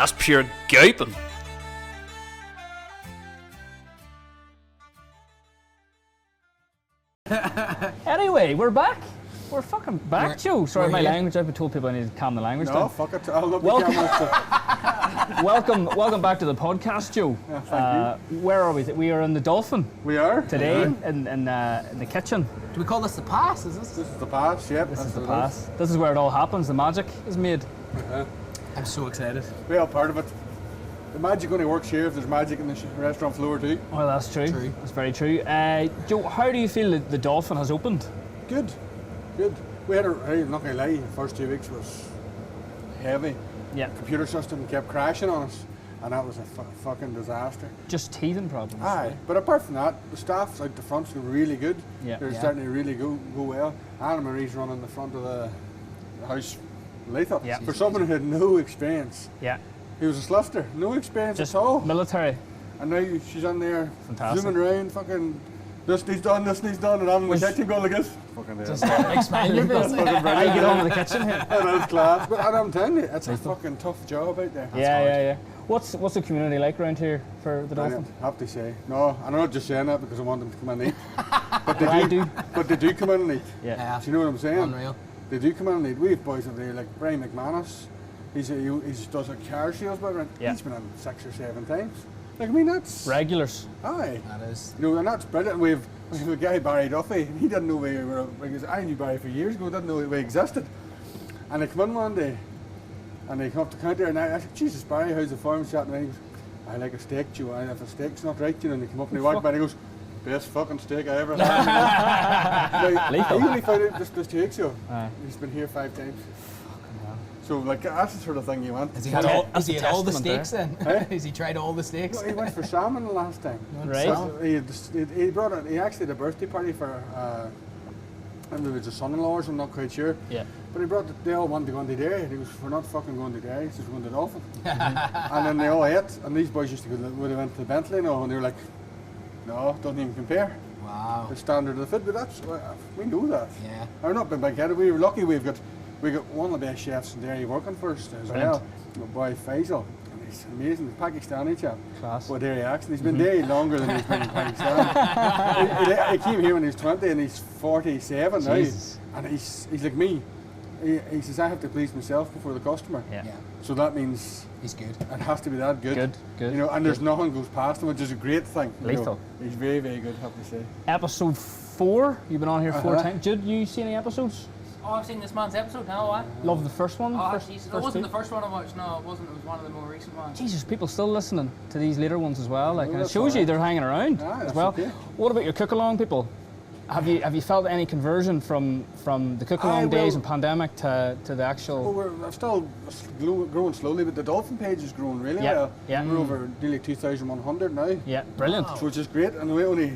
That's pure gaping. Anyway, we're back. We're fucking back, Joe. Sorry, my language. I've been told people I need to calm the language down. No, fuck it. I'll look at Welcome back to the podcast, Joe. Yeah, thank you. Where are we? We are in the Dolphin. We are today in the kitchen. Do we call this the pass? Is this? This is the pass. Yep. This is the pass. This is where it all happens. The magic is made. I'm so excited. We are part of it. The magic only works here if there's magic in the restaurant floor too. Well, that's true. That's very true. Joe, how do you feel that the Dolphin has opened? Good. We had I'm not gonna lie, the first 2 weeks was heavy. Yeah. Computer system kept crashing on us, and that was a fucking disaster. Just teething problems. Aye, but apart from that, the staff out the front's been really good. Yeah. They're starting to really go well. Anna Marie's running the front of the house lethal. Yeah. For someone who had no experience. Yeah. He was a slufter, no experience Just at all. Military. And now she's on there, Fantastic. zooming around, fucking, this needs done, and I'm in the kitchen going like this. Fucking Just big smile on your face. How you get on with the kitchen here? That's class. But I'm telling you, it's a fucking tough job out there. Yeah. What's the community like around here for the Dolphin? I have to say, no, I'm not just saying that because I want them to come in and eat. But they do come in and eat. Yeah. Do you know what I'm saying? Unreal. They do come in and eat. We have boys over there like Bream McManus. He does a car sales, but he's been in 6 or 7 times. Like, I mean, that's regulars. Aye. That is. You know, and that's brilliant. We have a guy, Barry Duffy. He didn't know we were. I knew Barry for years ago. Didn't know we existed. And they come in one day, and they come up to the counter, and I said, "Jesus, Barry, how's the farm chat?" And he goes, "I like a steak, Joe. And if a steak's not right, you know," and they come up and they walk by, and he goes, "Best fucking steak I ever had." He only found out just 2 weeks ago. He's been here 5 times. So, like, that's the sort of thing you want. Has he had all the steaks then? Has he tried all the steaks? No, he went for salmon the last time. Right. So he brought it. He actually had a birthday party for. I think it was his son-in-laws. I'm not quite sure. Yeah. But he brought. They all wanted to go on the dairy. He goes, "We're not fucking going to dairy. It's just going to Dolphin." And then they all ate. And these boys used to go. Would have went to the Bentley now, and they were like, "No, doesn't even compare." Wow. The standard of the food, but we know that. Yeah. I'm not been big-headed. We were lucky. We got one of the best chefs in dairy working for us as well. My boy Fergal, and he's amazing, Pakistani chap. Class. With dairy accent. He's been dairy longer than he's been in Pakistan. he came here when he was 20 and he's 47 Jesus. now. And he's like me. He says, I have to please myself before the customer. Yeah. So that means He's good. it has to be that good. Good. You know, and there's nothing goes past him, which is a great thing. You Lethal. know. He's very, very good, I have to say. Episode 4. You've been on here 4 times. Jude, you see any episodes? Oh, I've seen this man's episode now, what? Love the first one. Oh, first, Jesus. It first wasn't two? the first one I watched, no, it wasn't. It was one of the more recent ones. Jesus, people still listening to these later ones as well. Like, Oh, and it that's shows you alright. they're hanging around Ah, as that's well. okay. What about your cookalong people? Have you felt any conversion from the cookalong days and pandemic to the actual? Well, we're still growing slowly, but the Dolphin page is growing really well. Yeah. We're over nearly 2,100 now, Yeah, brilliant. which is great, and we're only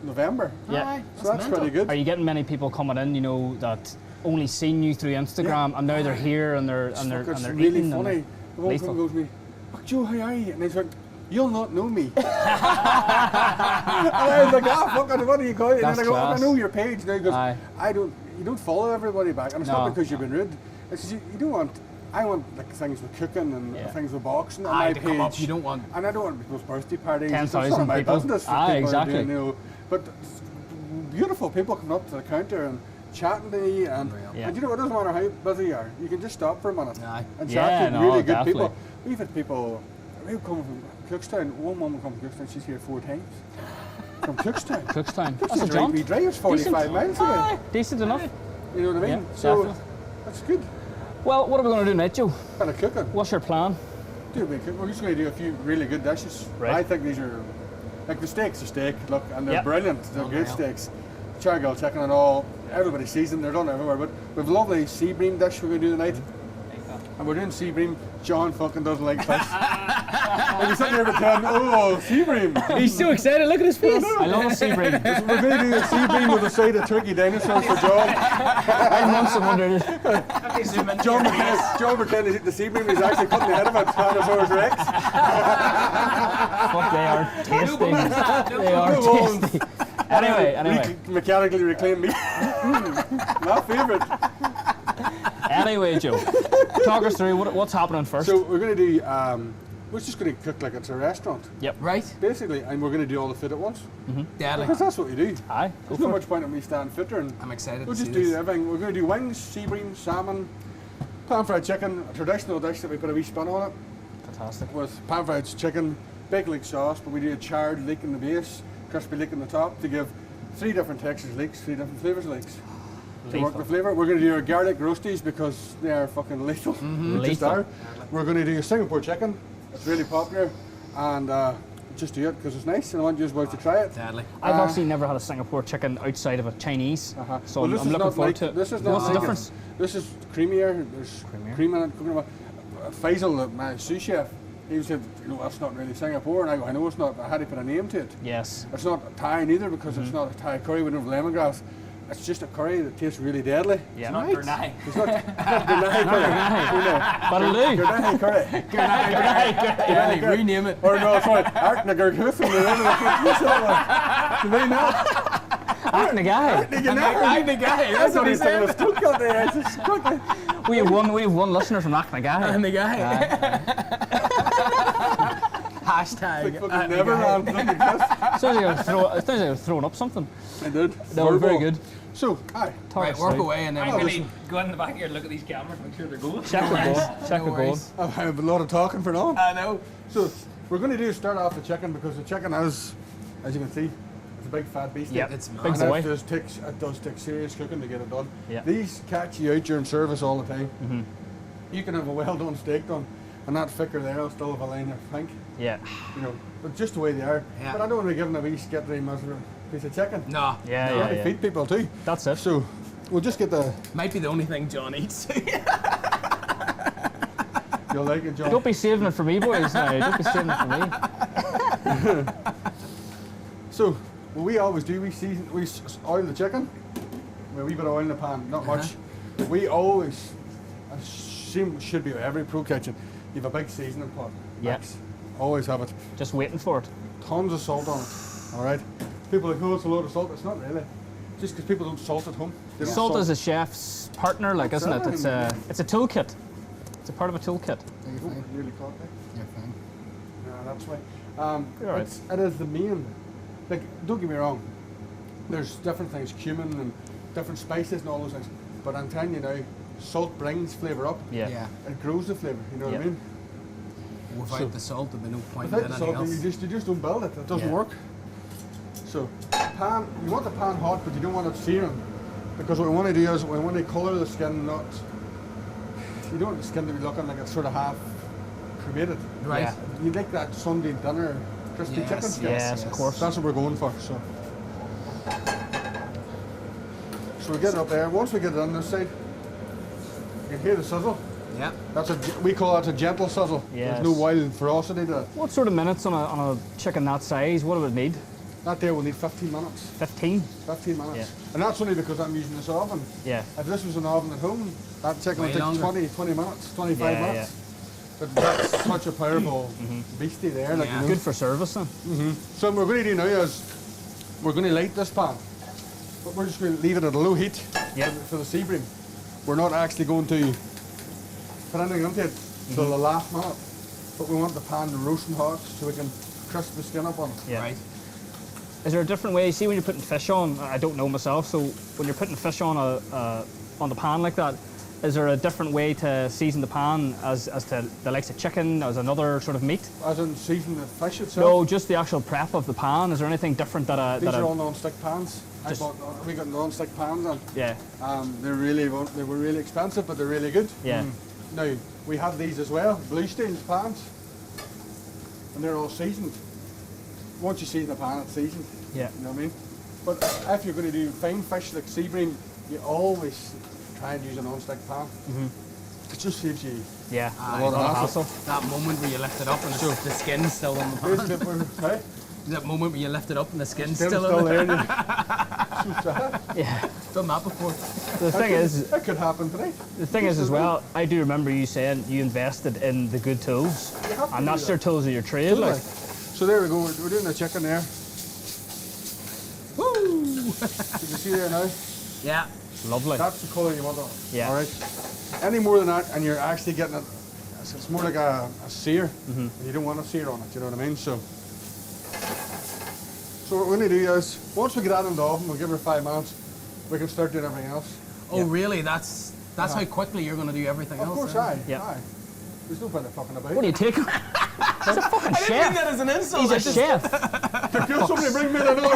November. Yeah. So that's pretty good. Are you getting many people coming in? You know that only seen you through Instagram, and now they're here and they're It's eating. really and funny. The one lethal. guy goes to me, "Oh, Joe, how are you?" And he's like, "You'll not know me." And I was like, fucking, what do you call it? And That's then I go, class. I know your page. Now he goes, Aye. you don't follow everybody back. And it's No. not because you've been rude. It's just you don't want, I want like things with cooking and things with boxing on my to page. come up, you don't want. And I don't want people's birthday parties. 10,000 It's none of my people. business for Aye, people exactly. doing, you know. But it's beautiful people coming up to the counter and chatting to you. And, Yeah. and you know, it doesn't matter how busy you are. You can just stop for a minute Aye. and Yeah, chat to no, really good definitely. people. We've had people who come from Cookstown. One woman come from Cookstown, she's here 4 times. From Cookstown. Cookstown. That's a Cookstown's jaunt. right, we drive 45 miles away. Aye, decent enough. You know what I mean? Yeah, So definitely. that's good. Well, what are we going to do now, Joe? Kind of cooking. What's your plan? We're just going to do a few really good dishes. Right. I think these are, like the steaks are steak, look, and they're Yep. brilliant. They're Unreal. good steaks. Chargal chicken and all. Everybody sees them, they're done everywhere. But we've a lovely sea bream dish we're going to do tonight. And we're doing sea bream. John fucking doesn't like fish. And he's sitting there pretending, oh, sea bream. He's so excited. Look at his face. I love a sea bream. We're going to do a sea bream with a side of turkey dinosaurs for John. I once wondered. John pretending he's eating the sea bream, he's actually cutting the head of a Tyrannosaurus Rex. Fuck, they are tasty. They are Go on. tasty. Anyway. Mechanically reclaim meat. My favourite. Anyway, Joe, talk us through what's happening first. So we're going to do, we're just going to cook like it's a restaurant, Yep. Right? basically, and we're going to do all the food at once. Deadly. Because that's what we do. Aye. Go There's not for it. much point in me standing fitter, and I'm excited we'll to just see do this. everything. We're going to do wings, sea bream, salmon, pan-fried chicken, a traditional dish that we put a wee spin on it, Fantastic. with pan-fried chicken, bacon leek sauce, but we do a charred leek in the base, crispy leek in the top to give 3 different textures leeks, 3 different flavours of leeks. To work the flavour. We're going to do our garlic roasties because they are fucking lethal. Just Lethal. are. We're going to do a Singapore chicken. It's really popular, and just do it because it's nice, and I want you both to try it. Deadly. I've actually never had a Singapore chicken outside of a Chinese, so Well, this I'm is looking not forward like- to it. This is not What's the like difference? This is creamier. There's cream in it. Coconut. Faisal, my sous chef, he said, that's not really Singapore, and I go, I know it's not. I had to put a name to it. Yes. It's not Thai neither because it's not a Thai curry with no lemongrass. It's just a curry that tastes really deadly. Yeah. Not Gortnaghy. It's not Gortnaghy curry. That'll do. Gortnaghy curry. Deadly. Rename it. Or no, sorry, Agnaghey from the end of the Do they not? Agnaghey. Agnaghey. That's what he's saying. It's too good there. It's just quickly. We have one listener from Agnaghey. Hashtag. Fucking never ran. Doesn't exist. Sounds like I was throwing up something. I did. No, very good. So, aye. Talk Right, us work through. away and then I'm we'll going to go in the back here and look at these cameras, make sure they're going. Check the goal. Check the goal. worries. I have a lot of talking for now. I know. So, we're going to do start off the chicken because the chicken is, as you can see, it's a big fat beast. Yep. It's Big massive. boy. It does take serious cooking to get it done. Yeah. These catch you out during service all the time. You can have a well done steak done, and that thicker there will still have a line of pink. Yeah. But just the way they are. Yeah. But I don't want to give them a wee skittery miserable piece of chicken. No. Yeah, You yeah, have to yeah. feed people too. That's it. So, we'll just get the. Might be the only thing John eats. You'll like it, John. Don't be saving it for me, boys. No, don't be saving it for me. So, what we always do, we oil the chicken with a wee bit of oil in the pan, not much. We always, should be with every pro kitchen, you have a big seasoning pot. Yeah. Mix. Always have it. Just waiting for it. Tons of salt on it. Alright? People are like, oh, it's a load of salt. It's not really. Just because people don't salt at home. They don't Salt is a chef's partner, like, isn't it? It's a toolkit. It's a part of a toolkit. Oh, really caught me. You're fine. No, that's why. You're all right. It is the main. Like, don't get me wrong. There's different things, cumin and different spices and all those things. But I'm telling you now, salt brings flavour up. Yeah. Yeah. It grows the flavour. You know what I Yeah. mean? Without So- the salt, there'd be no point in Without the anything salt, else. you just don't build it. It doesn't Yeah. work. So, pan. You want the pan hot, but you don't want it searing, because what we want to do is we want to colour the skin. Not. You don't want the skin to be looking like it's sort of half cremated. Right. Yeah. You like that Sunday dinner crispy Yes, chicken. yes, Yes, of course. That's what we're going for. So we get it up there. Once we get it on this side, you can hear the sizzle. Yeah. We call that a gentle sizzle. Yes. There's no wild ferocity to it. What sort of minutes on a chicken that size? What do it need? That there will need 15 minutes. 15? 15 minutes. Yeah. And that's only because I'm using this oven. Yeah. If this was an oven at home, that chicken Way would take longer. 20 minutes, 25 Yeah, minutes. But that's such a powerful beastie there. Like, Yeah. you know. Good for service then. So what we're going to do now is we're going to light this pan, but we're just going to leave it at a low heat Yeah. for the sea bream. We're not actually going to put anything into it till the last minute, but we want the pan roasting hot so we can crisp the skin up on it. Yeah. Right. Is there a different way? See, when you're putting fish on, I don't know myself, so when you're putting fish on on the pan like that, is there a different way to season the pan as to the likes of chicken, as another sort of meat? As in season the fish itself. No, just the actual prep of the pan. Is there anything different that These are all non-stick pans. Just- We got non-stick pans on. yeah, They were really expensive, but they're really good. yeah, Now we have these as well, blue steel pans, and they're all seasoned. Once you season the pan, it's seasoned. yeah. You know what I mean? But if you're going to do fine fish like sea bream, you always try and use a non-stick pan. It just saves you Yeah, Aye. a lot of hassle. That moment where you lift it up and the skin's still on the pan. Basically, hey, That moment where you lift it up and the skin's still still on there. the and so sad. yeah. Done that before. The thing is, That could happen tonight. the thing is as well, I do remember you saying you invested in the good tools, You have to and do that's that. their tools of your trade. Like, So there we go. We're doing the chicken there. Woo! You can see there now. Yeah. Lovely. That's the colour you want on it. Yeah. All right. Any more than that, and you're actually getting it. It's more like a sear. And you don't want a sear on it. You know what I mean? So what we're going to do is, once we get that in the oven, we'll give her 5 minutes. We can start doing everything else. Oh, really? That's how quickly you're going to do everything else. Of course, then? aye. Yeah. Aye. There's no point in fucking about. What do you take? He's a fucking I didn't chef. mean that as an insult. He's a chef. Somebody bring me that over.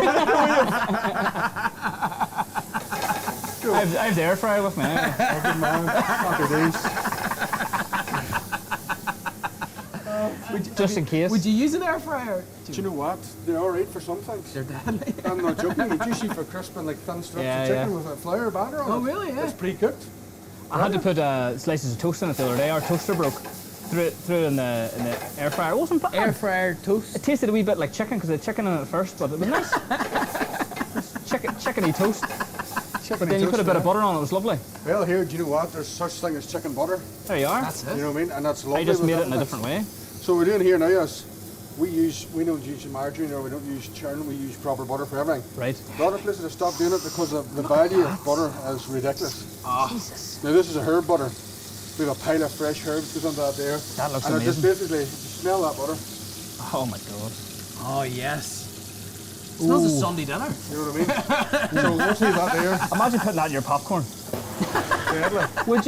I have the air fryer with me. Oh, good man. Happy days. Just in case. Would you use an air fryer? Do you know what? They're all right for some things. They're deadly. I'm not joking. It's usually for crisping like thin strips Yeah, of chicken yeah. with a flour batter on it. Oh, really? Yeah. It's pre-cooked. I had to put slices of toast in it the other day. Our toaster broke. Threw it in the air fryer. It wasn't bad. Air fryer toast. It tasted a wee bit like chicken because I had chicken in it first, but it was nice. Chickeny toast. But then you put a bit of butter on it. It was lovely. Well, here, do you know what? There's such thing as chicken butter. There you are. That's it. You know what I mean? And that's lovely. I just with made it in a everything. different way. So what we're doing here now is we don't use margarine or we don't use churn. We use proper butter for everything. Right. A lot of places have stopped doing it because of the value of butter is ridiculous. Jesus. Now this is a herb butter. We have a pile of fresh herbs goes onto that there. That looks and it just amazing. basically, smell that butter. Oh my god. Oh, yes. It smells of Sunday dinner. You know what I mean? So we'll see that there. Imagine putting that in your popcorn. Deadly. Would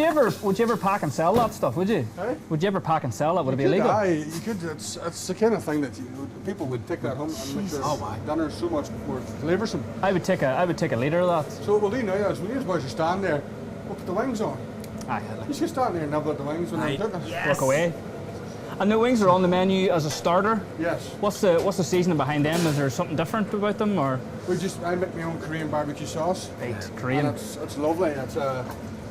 you ever pack and sell that stuff? Would you? Hey? Would you ever pack and sell that? Would it be illegal? Aye, you could. It's the kind of thing that people would take that home and make their dinner so much more flavoursome. I would take a litre of that. So what we'll do now is we just want to stand there, we'll put the wings on. Aye. You should stand there and nibble at the wings when Aye. they're cooking. Yes. Work away. And the wings are on the menu as a starter. Yes. What's the seasoning behind them? Is there something different about them, or? I make my own Korean barbecue sauce. Right, And Korean. it's lovely. It's a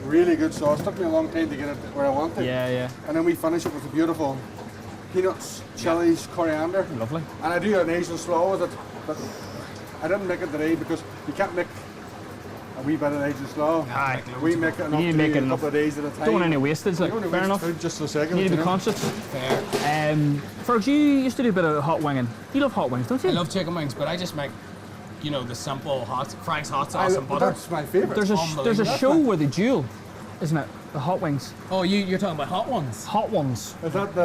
really good sauce. Took me a long time to get it where I want it. Yeah. And then we finish it with the beautiful peanuts, chilies, coriander. Lovely. And I do an Asian slaw with it, but I didn't make it today because you can't make a wee bit of Asian slaw. Aye. We make it enough You to make do it a couple of days at a time. Don't want any wastage. Like, You don't fair waste enough. food just for a second. You need to be know. conscious. Fair. Ferg, you used to do a bit of hot winging. You love hot wings, don't you? I love chicken wings, but I just make, the simple Frank's hot sauce and butter. That's my favourite. There's a Unbelievable. show where they duel, isn't it? The hot wings. Oh, you're talking about hot ones? Hot ones. Is that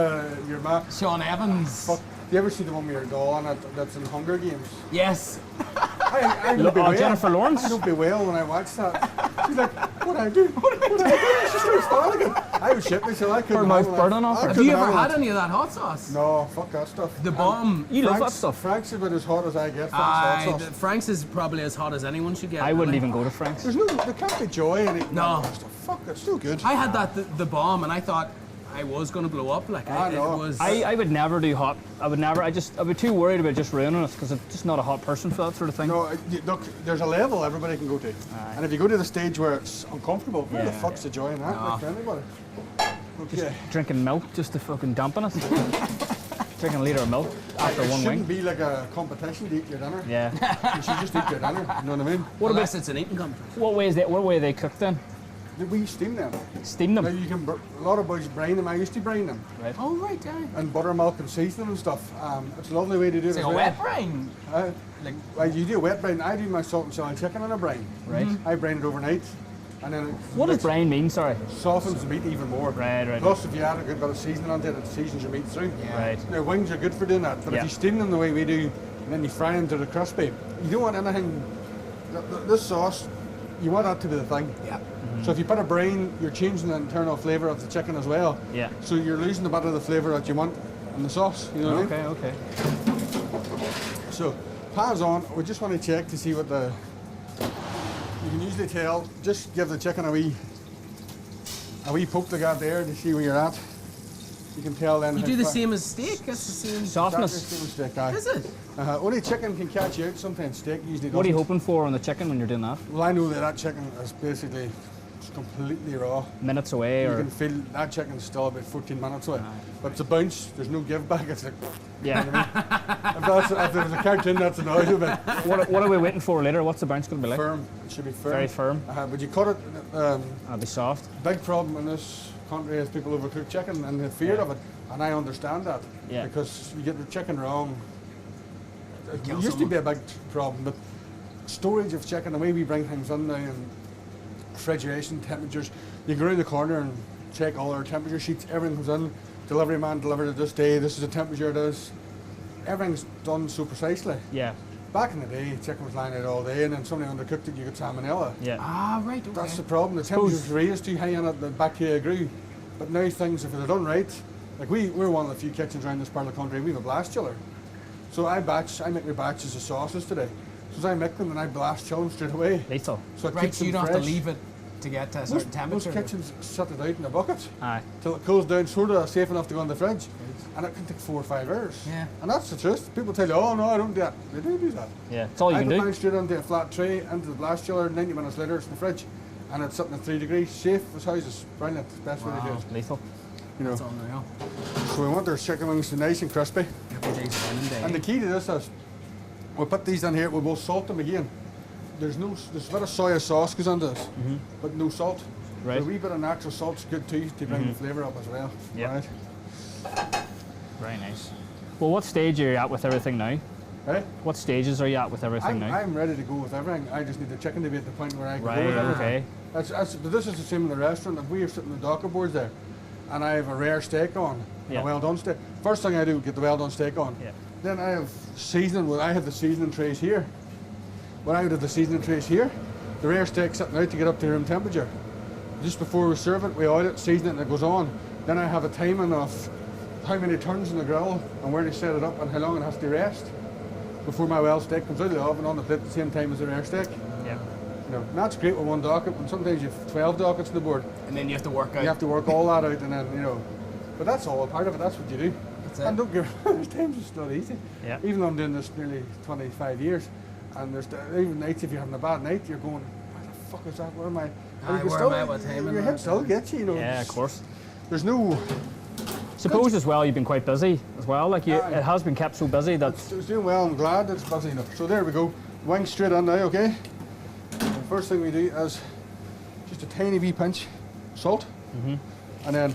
your map? Sean Evans. Fuck. Do you ever see the one with your doll on it that's in Hunger Games? Yes. I don't bewail. Jennifer Lawrence? I don't bewail when I watch that. She's like, what I do? What I do? She starts panicking. I was shit myself. I couldn't Her mouth handle it. burning off I her. Have you couldn't ever handle had it. any of that hot sauce? No, fuck that stuff. The bomb. You love that stuff. Frank's about as hot as I get. Frank's hot sauce. Frank's is probably as hot as anyone should get. I wouldn't really. even go to Frank's. There can't be joy in it. No. Fuck, it's still good. I had the bomb, and I thought I was going to blow up. Like I know. it was. I would never do hot. I'd be too worried about just ruining it because I'm just not a hot person for that sort of thing. No, look, there's a level everybody can go to. And if you go to the stage where it's uncomfortable, where the Yeah, fuck's the joy in that? Like for anybody. Okay. Drinking milk just to fucking dampen it. Drinking a litre of milk after It one shouldn't wing. be like a competition to eat your dinner. Yeah. You should just eat your dinner. You know what I mean? Unless it's an eating competition. What way are they cooked then? We steam them. Steam Now them. you can. A lot of boys brine them. I used to brine them. Oh right, yeah. And buttermilk and season and stuff. It's a lovely way to do it. It's like as a well. wet brine. Like Well, you do a wet brine. I do my salt and chili chicken in a brine. Right. I brine it overnight, and then What does brine mean? Sorry. softens the meat even more. Right. Plus, if you add a good bit of seasoning onto it, it seasons your meat through. Right. Now, wings are good for doing that, but Yeah. if you steam them the way we do, and then you fry them to the crispy, you don't want anything. This sauce, you want that to be the thing. yeah. So if you put a brine, you're changing the internal flavour of the chicken as well. Yeah. So you're losing a bit of the flavour that you want in the sauce. You know what I mean? Okay. So, pan's on. We just want to check to see what the. You can usually tell. Just give the chicken a wee poke to get there to see where you're at. You can tell then. You how do the far- same as steak. That's the same. Softness. Exactly the same steak, aye. Is it? Only chicken can catch you out. Sometimes steak usually doesn't. What are you hoping for on the chicken when you're doing that? Well, I know that chicken is basically it's completely raw. Minutes away You or? can feel that chicken's still about 14 minutes away. But it's a bounce. There's no give back. It's like. Yeah. If there was a cartoon, that's an out of it. What are we waiting for later? What's the bounce going to be like? Firm. It should be firm. Very firm. But you cut it. It'll be soft. Big problem in this country is people overcook chicken and the fear of it, and I understand that. Yeah. Because you get the chicken wrong. It Kill used to be a big problem, but storage of chicken, the way we bring things in now, and refrigeration, temperatures. You go around the corner and check all our temperature sheets. Everything comes in. Delivery man delivered it this day. This is the temperature it is. Everything's done so precisely. Yeah. Back in the day, chicken was lying out all day, and then somebody undercooked it, you got salmonella. Yeah. Ah, right. Okay. That's the problem. The temperature was raised too high on it, the bacteria grew. But now things, if they're done right, like we're one of the few kitchens around this part of the country, we have a blast chiller. So I make my batches of sauces today. So as I make them, and I blast chill them straight away. Lethal. So it Right, keeps so you them don't have to fresh. leave it to get to a certain temperature. Most kitchens set it out in a bucket Aye. till it cools down, sort of safe enough to go in the fridge. And it can take 4 or 5 hours. Yeah. And that's the truth. People tell you, oh no, I don't do that. They do that. Yeah. It's all you I can put do. mine straight into a flat tray, into the blast chiller, 90 minutes later it's in the fridge. And it's sitting at 3 degrees, safe as houses. Brilliant. Best way to do it. Lethal. You know. That's unreal. So we want our chicken wings to be nice and crispy. Every day's a learning day. And the key to this is, we'll put these in here, we'll both salt them again. There's a bit of soya sauce goes into this, but no salt. Right. So a wee bit of natural salt's good too, to bring the flavour up as well. Yeah. Right. Very nice. Well, what stage are you at with everything now? Hey? What stages are you at with everything now? I'm ready to go with everything. I just need the chicken to be at the point where I can Right, go with everything. okay. But this is the same in the restaurant. If we're sitting in the docker boards there, and I have a rare steak on, Yeah. a well done steak. First thing I do, get the well done steak on. Yeah. Then I have seasoning. Well, I have the seasoning trays here. When I would have the seasoning trays here, the rare steak sitting out to get up to room temperature. Just before we serve it, we oil it, season it, and it goes on. Then I have a timing of how many turns in the grill and where to set it up and how long it has to rest before my well steak comes out of the oven on the plate at the same time as the rare steak. Yeah. You know, and that's great with one docket, but sometimes you have 12 dockets on the board. And then you have to work out. You have to work all that out, and then, you know, but that's all a part of it, that's what you do. That's And it. don't get there's times it's not easy. Yeah. Even though I'm doing this nearly 25 years, and there's even nights, if you're having a bad night, you're going, where the fuck is that, where am I? And Aye, you can where still, am I, what time your am head I? still gets you, you know. Yeah, of course. There's no, Suppose as well you've been quite busy as well. Like Aye. it has been kept so busy that it's doing well, I'm glad it's busy enough. So there we go, wings straight on now, okay? The first thing we do is just a tiny wee pinch salt, and then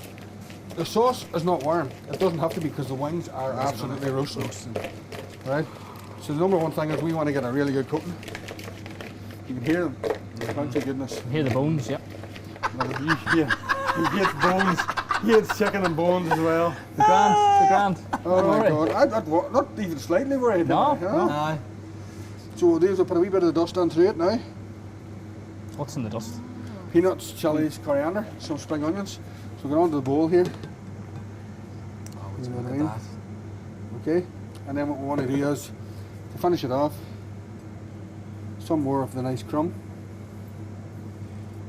the sauce is not warm. It doesn't have to be because the wings are absolutely roasted. Right? So the number one thing is we want to get a really good coating. You can hear them. Thank you goodness. hear the bones. Yeah. He hates bones. He hates chicken and bones as well. The grand. The grand. Oh my Alright. god. I'd not even slightly worried. No, am I? no. Aye. So what we'll do is we'll put a wee bit of the dust on through it now. What's in the dust? Peanuts, chilies, coriander, some spring onions. So we'll get onto the bowl here. Oh, would you You know look what I at mean? that? Okay? And then what we want to do is, to finish it off, some more of the nice crumb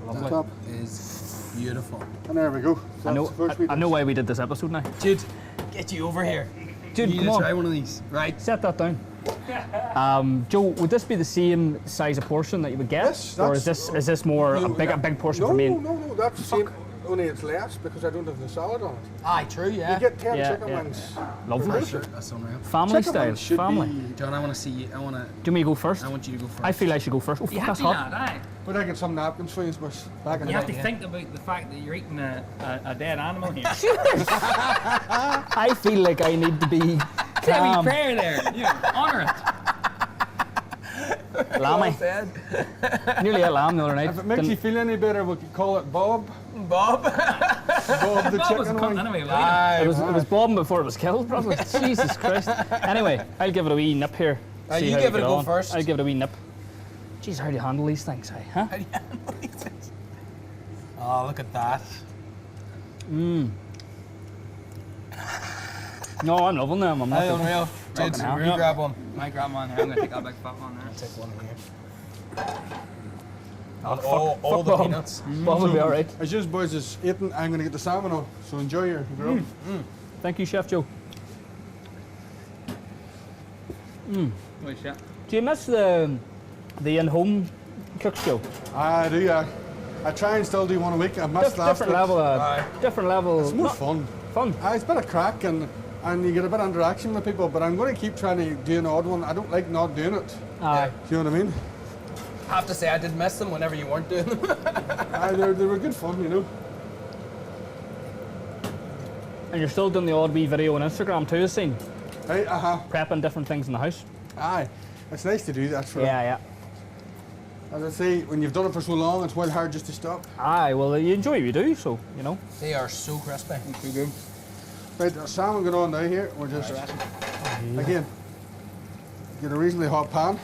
on That top. is beautiful. And there we go. So I know. that's the first wee I know dish. why we did this episode now. Jude, get you over here. Dude, you need come to try on. one of these. Right. Set that down. Joe, would this be the same size of portion that you would get, Yes, or that's- is this more You a know, big portion no, for me? No, that's the same. Only it's less because I don't have the salad on it. Aye, true, yeah. You get 10 Yeah, chicken yeah. wings. Lovely. That's unreal. Family Chicken style. wings should Family. be- John, I want to see you. I want Do you want me to go first? to you to go first. I feel I should go first. Oh, You fuck, have that's to hot. that, aye. But I get some napkins for you, but back in You the have to day. think about the fact that you're eating a dead animal here. I feel like I need to be Say a wee calm. prayer there. You know, honour it. Lammy. Nearly ate lamb the other night. If it makes you Didn't- feel any better, we could call it Bob. Bob. Bob the That was a chicken cunt wing. anyway, wasn't Aye. It was bobbing before it was killed, probably. Jesus Christ. Anyway, I'll give it a wee nip here. See you how give we it a get go on. first. I'll give it a wee nip. Jeez, how do you handle these things, eh? Huh? Oh, look at that. No, I'm loving them. I'm not. Hey, unreal. Fucking Jude, hell. you grab one. My grandma on here. I'm going to take that big fat one there. Take one here. Oh, all the Bob. peanuts. Bob will be all right. As you boys is eating, I'm going to get the salmon on. So enjoy your grill. Thank you, Chef Joe. Holy shit. Do you miss the in-home cook show? I do, yeah. I try and still do one a week. I missed last Different week. level. Aye. Different level. It's more not fun. fun. It's a bit of crack and you get a bit of interaction with people, but I'm going to keep trying to do an odd one. I don't like not doing it. Aye. Do you know what I mean? I have to say, I did miss them whenever you weren't doing them. They were good fun, you know. And you're still doing the odd wee video on Instagram too, I've seen. Right, Prepping different things in the house. Aye. It's nice to do that for Yeah, yeah. As I say, when you've done it for so long, it's well hard just to stop. Aye, well, you enjoy what you do, so, you know. They are so crispy. Too good. Right, our salmon going on now here. We're just, again, get a reasonably hot pan.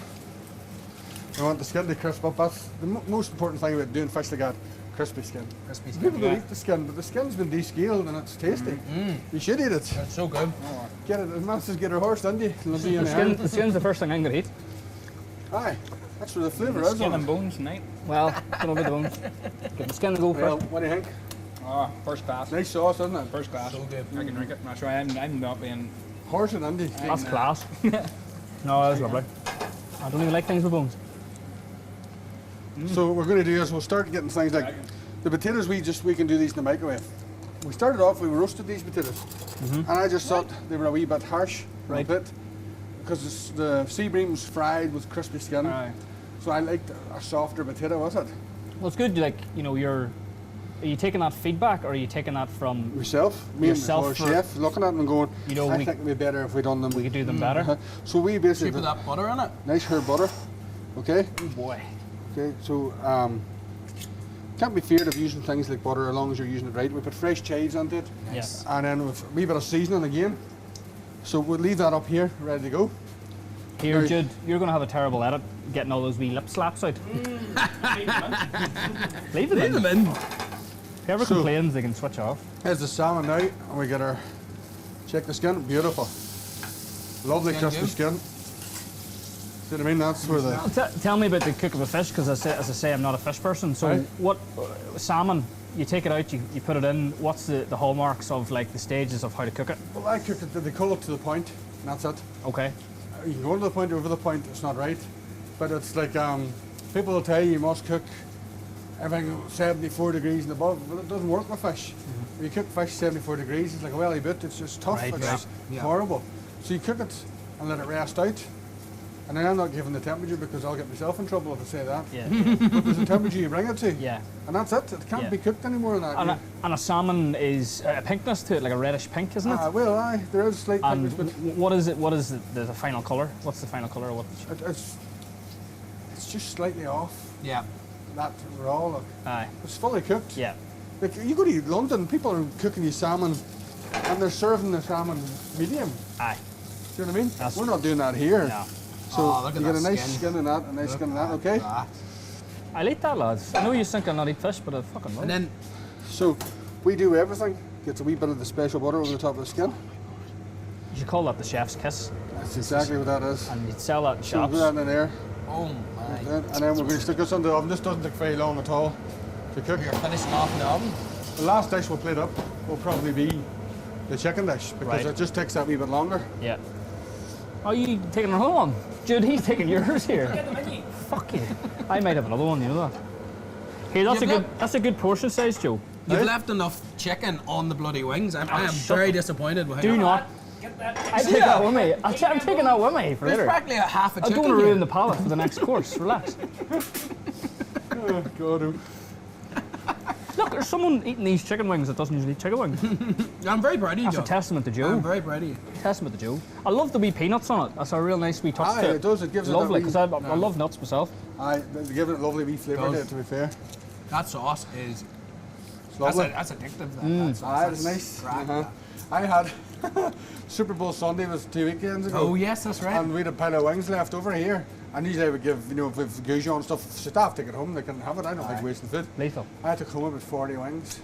We want the skin to crisp up. That's the most important thing about doing fish like that, crispy skin. Crispy People skin. don't eat the skin, but the skin's been descaled and it's tasty. You should eat it. That's so good. Get it, as much as get a horse, don't you? It'll be in the The skin's the first thing I'm going to eat. Aye, that's where the flavour is Skin on and it. bones tonight. Well, don't know about the bones. Get the skin to go Well, first. what do you think? Oh, first class. Nice sauce, isn't it? First class. So good. I can drink it. That's right. I'm not being. Horse and Andy. That's class. No, that's lovely. I don't even like things with bones. So what we're going to do is we'll start getting things like the potatoes. We can do these in the microwave. We started off, we roasted these potatoes, and I just thought they were a wee bit harsh, Right. a bit, because the sea bream's fried with crispy skin. Aye. So I liked a softer potato, was it? Well, it's good, like, you know, are you taking that feedback or are you taking that from, Myself, me Yourself and the for- chef, looking at them and going, You know, I we- think it'd be better if we done them. we could do them better? So we basically Cheap with that butter in it. nice herb butter, okay? Oh boy. Okay, so can't be feared of using things like butter as long as you're using it right. We put fresh chives onto it, Yes. and then with a wee bit of seasoning again. So we'll leave that up here, ready to go. Here, Right. Jude, you're going to have a terrible edit getting all those wee lip slaps out. Leave them in. in. Whoever So- complains, they can switch off. Here's the salmon now, and we get our, check the skin, beautiful. Lovely Skin crispy good? skin. See what I mean? That's where the, Tell me about the cook of a fish, because as I say, I'm not a fish person. So Right. what, salmon, you take it out, you put it in. What's the hallmarks of like the stages of how to cook it? well, I cook it, they call it to the point, and that's it. Okay. You can go to the point, over the point, it's not right. But it's like, people will tell you must cook everything 74 degrees and above, but it doesn't work with fish. If you cook fish 74 degrees, it's like a welly bit, it's just tough, Right, it's yeah. Yeah. horrible. So you cook it and let it rest out. And then I'm not giving the temperature because I'll get myself in trouble if I say that. Yeah. But there's a temperature you bring it to. Yeah. And that's it, it can't Yeah. be cooked any more than that. And a salmon is a pinkness to it, like a reddish pink, isn't it? Well, aye, there is a slight And thickness, but what is it? What is the final color? What's the final color? What? it's just slightly off Yeah. that raw look. Aye. It's fully cooked. Yeah. Like you go to London, people are cooking you salmon, and they're serving the salmon medium. Aye. Do you know what I mean? That's- We're not doing that here. No. So Oh, look at you get a that nice skin. skin in that, a nice skin in that. Okay. I'll eat that, lads. I know you think I'll not eat fish, but I fucking will. And then So we do everything. Gets a wee bit of the special butter over the top of the skin. You should call that the chef's kiss, That's exactly what that is. and you'd sell that in So we'll shops. put that in there, oh my. and then we're going to stick this on the oven. This doesn't take very long at all to cook. You're finishing off in the oven. The last dish we'll plate up will probably be the chicken dish because Right. it just takes that wee bit longer. Yeah. Oh, you taking another one? Jude, he's taking yours here. Fuck you. I might have another one, you know that. Here, that's a good portion size, Joe. You've Right. left enough chicken on the bloody wings. I am shut very up. disappointed with Do how not. I take that with me. I'm taking that with me for There's later. practically a half a I don't chicken want to ruin here. the palate for the next course. Relax. Oh, God. oh. Look, there's someone eating these chicken wings that doesn't usually eat chicken wings. I'm very proud of you, That's a Joe. testament to Joe. I'm very proud of you. Testament to Joe. I love the wee peanuts on it. That's a real nice wee touch Aye, to it does. It gives it that lovely, wee- because I love nuts myself. Aye, they give it a lovely wee flavour to Does. it, to be fair. That sauce is It's lovely. that's addictive. That sauce. Aye, it's That's nice. crack, Uh-huh. that. I had Superbowl Sunday was 2 weekends ago. Oh yes, that's right. And we had a pile of wings left over here. And usually I would give, you know, with goujon and stuff, staff take it home, they can have it. I don't like wasting food. Lethal. I took home about 40 wings.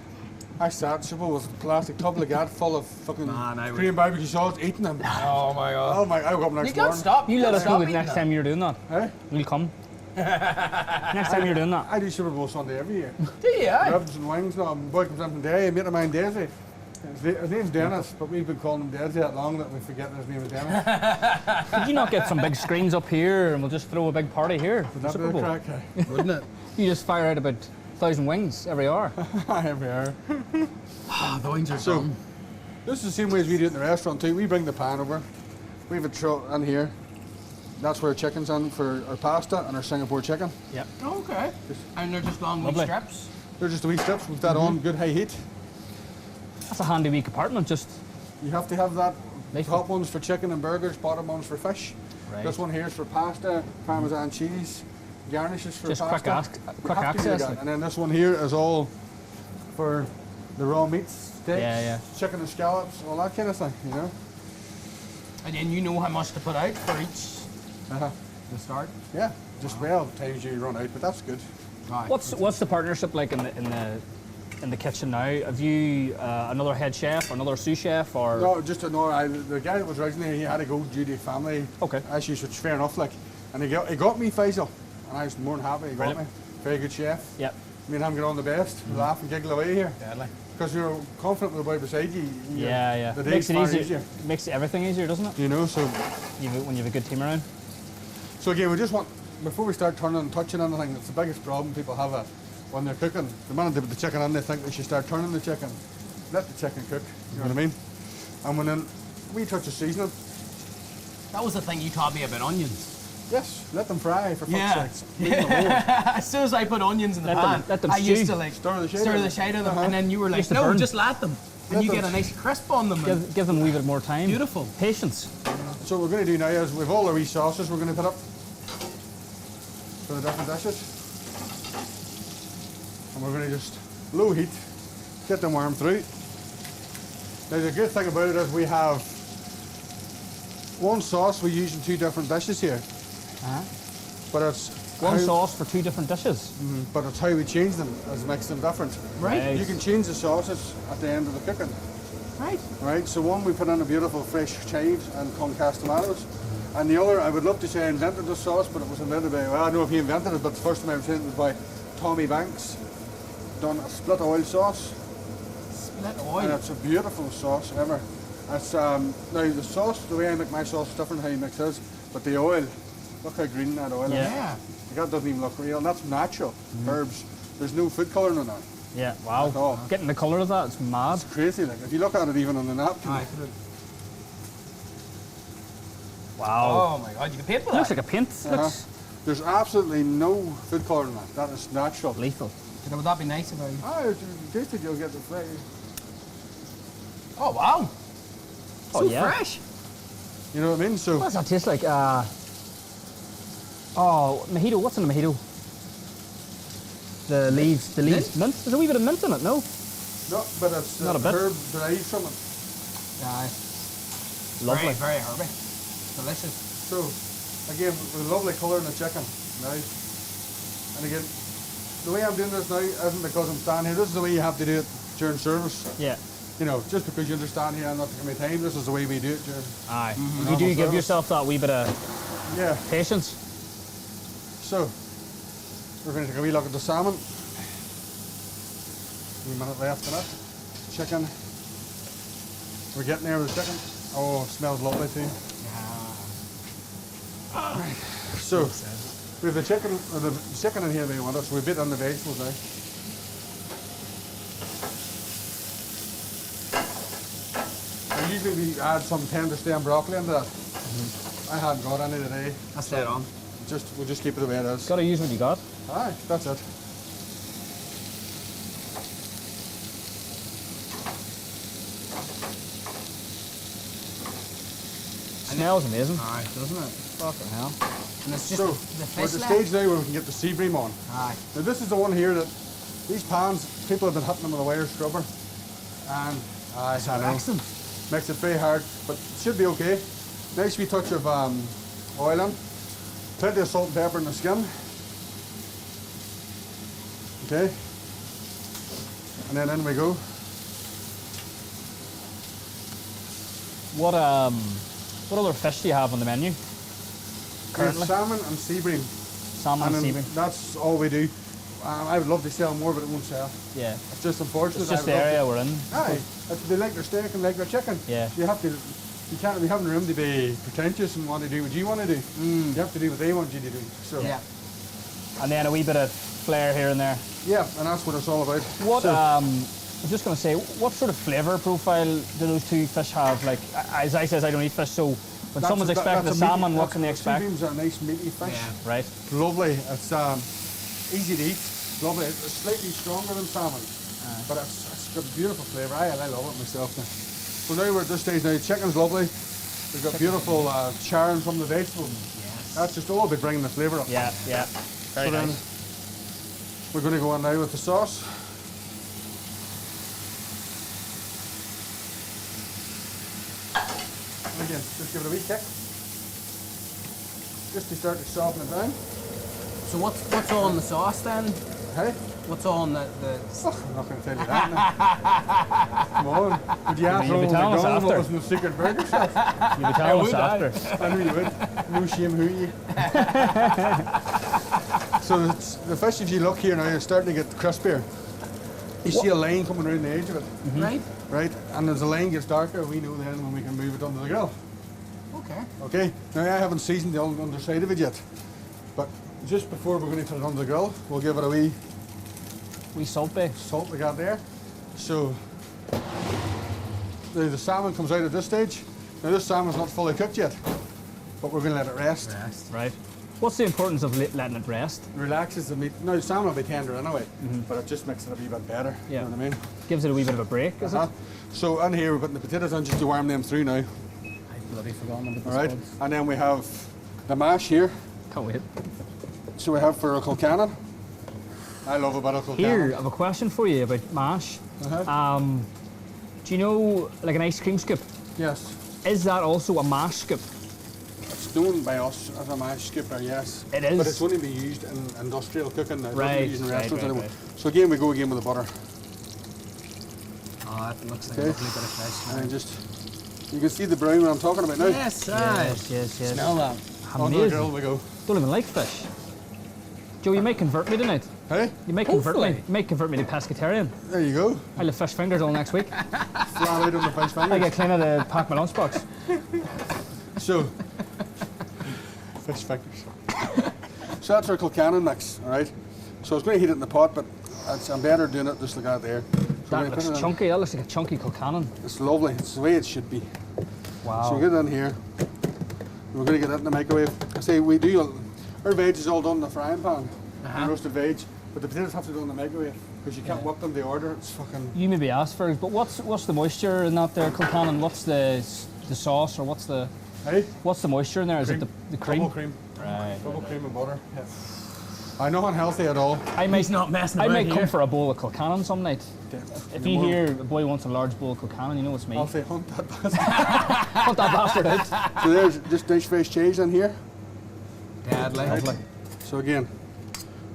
I sat, Superbowl was a plastic tub like that, full of fucking Man, I would- Korean barbecue sauce, eating them. Oh my god. Oh my, I woke up next You can't morning. stop. You let can't us know stop the eating next that. time you're doing that. Eh? We'll come. Next time you're doing that. I do Superbowl Sunday every year. Do you? Aye. Ribs and wings. No, my boy comes in from Derry, a mate of mine, Daisy. His name's Dennis, but we've been calling him Daisy that long that we forget his name is Dennis. Could you not get some big screens up here and we'll just throw a big party here for the That Super bit of Bowl? crack, eh? Wouldn't it? You just fire out about 1,000 wings every hour. Every hour. Ah, the wings are So, done. this is the same way as we do it in the restaurant too. We bring the pan over. We have a tray in here. That's where our chicken's in for our pasta and our Singapore chicken. Yep. Okay. And they're just long wee Lovely. strips. They're just a wee strips with that on, good high heat. That's a handy wee compartment. Just You have to have that. Nice Top ones for chicken and burgers, bottom ones for fish. Right. This one here is for pasta, Parmesan cheese, garnishes for Just pasta. quick Have to do access. that. Like. And then this one here is all for the raw meats, steaks, Yeah. chicken and scallops, all that kind of thing, you know. And then you know how much to put out for each Uh-huh. to start. Yeah, just well, times you run out, but that's good. Right. What's the partnership like in the kitchen now? Have you another head chef, another sous chef, or No, just to know, the guy that was originally, he had to go due to family Okay. issues, which is fair enough, like, and he got me Faisal, and I was more than happy he got Brilliant. me. Very good chef. Yeah. Me and him get on the best, laugh and giggle away here. Deadly. Because you're confident with the boy beside you. Yeah. The Makes day's it far easier. easier. Makes everything easier, doesn't it? You know, so When you have a good team around. So again, we just want, before we start turning and touching anything, it's the biggest problem people have when they're cooking. The minute they put the chicken in, they think they should start turning the chicken. Let the chicken cook, you know what I mean? And when then we touch of seasoning, That was the thing you taught me about onions. yes, let them fry for fuck's Yeah. sakes. Leave them alone. As soon as I put onions in the Let them- pan, let them I used stew. to like Stir the shit out stir of the them. shade of them, Uh-huh. and then you were like, Used to no, burn. just let them, and Let you them- get a nice crisp on them. and- Give them a wee bit more time. Beautiful. Patience. So what we're going to do now is we've all our wee sauces we're going to put up for the different dishes. And we're going to just low heat, get them warm through. Now the good thing about it is we have one sauce we use in two different dishes here. But it's One how- sauce for two different dishes. but it's how we change them as makes them different. Right. You can change the sauces at the end of the cooking. Right. Right, so one we put in a beautiful fresh chives and concassed tomatoes, and the other, I would love to say I invented the sauce, but it was invented by, well, I don't know if he invented it, but the first time I was in it was by Tommy Banks, done a split oil sauce, Split and oil. it's a beautiful sauce ever. It's, now the sauce, the way I make my sauce is different how you mix his, but the oil, look how green that oil is. Yeah. That doesn't even look real, and that's natural, herbs. There's no food colouring in that. Yeah. Wow. At all. Getting the colour of that, it's mad. It's crazy, like, if you look at it even on the napkin, Aye. Wow. Oh my god, you can paint with It looks that. like a paint. Uh-huh. Looks there's absolutely no food colouring in that. That is natural. lethal. Would that be nice if I... Ah, if you taste it, you'll get the flavor. Oh wow. Oh, So yeah. fresh. You know what I mean? So, What does that taste like? Mojito. What's in a mojito? The leaves. Mint. There's a wee bit of mint in it. No. no, but it's Not a bit. herb derived from it. Aye. Lovely. Very herby. Delicious. So, again, with a lovely colour in the chicken now. And again, the way I'm doing this now isn't because I'm standing here. This is the way you have to do it during service. Yeah. You know, just because you understand here and not to give me time, this is the way we do it during. Aye. Normal You do give service. yourself that wee bit of Yeah. patience. So, we're going to take a wee look at the salmon. Wee minute left in it. Chicken. We're getting there with the chicken. Oh, it smells lovely too. So, we have the chicken in here they want us. We bit on the vegetables now. And usually we add some tender stem broccoli into that. I hadn't got any today. That's dead on. We'll just keep it the way it is. Got to use what you got. Aye, that's it. Smells amazing. Aye, doesn't it? Fucking hell. And it's just So, the we're at fish the left. stage now where we can get the sea bream on. Aye. Now this is the one here that, these pans, people have been hitting them with a wire scrubber. And, I know, Excellent. makes it very hard, but it should be okay. Nice wee touch of oil in. Plenty of salt and pepper in the skin. Okay. And then in we go. What other fish do you have on the menu? Currently? There's salmon and sea bream. Salmon and then sea bream. that's all we do. I would love to sell more, but it won't sell. Yeah. It's just unfortunate. It's just I the would love area we're in. Aye, they like their steak and like their chicken. Yeah. You have to, you can't be having room to be pretentious and want to do what you want to do. You have to do what they want you to do. So Yeah. And then a wee bit of flair here and there. yeah, and that's what it's all about. What, So, I was just going to say, what sort of flavour profile do those two fish have? Like, as I says, I don't eat fish, so when that's someone's a- expecting a that's a meaty- salmon, what that's- can they sea expect? bream's a nice meaty fish. Yeah. Right. Lovely. It's easy to eat. Lovely. It's slightly stronger than salmon, but it's got beautiful flavour. I love it myself now. So now we're at this stage now. Chicken's lovely. We've got beautiful charring from the vegetables. Yes. That's just all about bringing the flavour up. Yeah, yeah. Very then nice. we're going to go on now with the sauce. And again, just give it a wee kick. Just to start to soften it down. So what's all in the sauce then? Hey? What's all in the Oh, I'm not going to tell you that now. Come on. Would you ask You'll be Ronald telling us McDonald what after. was in the secret burger stuff? You'll be telling us would, after. I know you would. No shame who you. So the fish, if you look here now, it's starting to get crispier. You see a line coming around the edge of it, right? right? And as the line gets darker, we know then when we can move it onto the grill. Okay. Okay, now I haven't seasoned the underside of it yet, but just before we're going to put it on the grill, we'll give it a wee Salt bay. salt we got there. So the salmon comes out at this stage. Now this salmon's not fully cooked yet, but we're going to let it rest. Right. What's the importance of letting it rest? Relaxes the meat. Now the salmon will be tender anyway, but it just makes it a wee bit better. Yeah. You know what I mean? Gives it a wee bit of a break, is Uh-huh. So in here we're putting the potatoes on just to warm them through now. it? I've bloody forgotten about All the right, spuds. and then we have the mash here. Can't wait. So we have for a colcannon. I love a bit of colcannon. Here, I have a question for you about mash. Uh-huh. Do you know, like an ice cream scoop? Yes, Is that also a mash scoop? it's known by us as a mash skipper. Yes, It is? but it's only being used in industrial cooking now. It doesn't Right, be used in right, restaurants right, anymore. right. So again, we go again with the butter, Oh, that looks like Okay. a lovely bit of fish. and then just you can see the brown what I'm talking about now. Yes, aye. Yes. Smell that. Onto the grill Amazing. we go. Don't even like fish. Joe, you might convert me tonight. Hey, You might convert me. Hopefully. You might convert me to pescatarian. there you go. I'll have fish fingers all next week. Flat out on the fish I fingers. get cleaner to pack my lunchbox. So, fish fingers. So that's our colcannon mix, all right? So I was going to heat it in the pot, but I'm better doing it just like that there. So we're That gonna looks put it in. chunky. That looks like a chunky colcannon. It's lovely. It's the way it should be. Wow. So we get it in here. We're going to get that in the microwave. I say we do. Our veg is all done in the frying pan, roasted veg, but the potatoes have to go in the microwave because you can't whip them. They order. It's fucking. You maybe asked for it, but what's the moisture in that there colcannon? What's the sauce, or what's the moisture in there? Is it the cream? Double cream. Right. Double cream and butter. Yeah. I know unhealthy at all. I might He's not messing I about might come here. for a bowl of colcannon some night. If you hear a boy wants a large bowl of colcannon, you know it's me. I'll say hunt that bastard. Put that bastard out. So there's just nice fresh cheese in here. Deadly. Lovely. So again,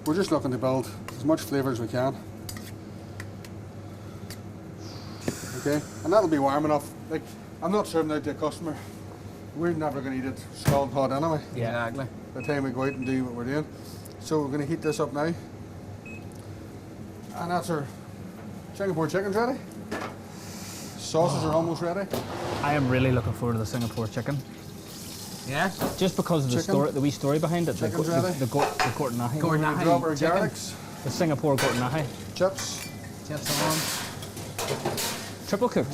we're just looking to build as much flavour as we can. Okay, and that'll be warm enough. Like, I'm not serving out to a customer. We're never going to eat it scalding hot anyway. Yeah. Exactly. By the time we go out and do what we're doing. So we're going to heat this up now. And that's our Singapore chicken's ready. Sauces are almost ready. I am really looking forward to the Singapore chicken. Yeah. Just because of the Chicken. story, the wee story behind it. Chicken's the ready. Gortnaghy. We're going to drop our garlics, The Singapore Gortnaghy. chips. Chips on. Triple cooked.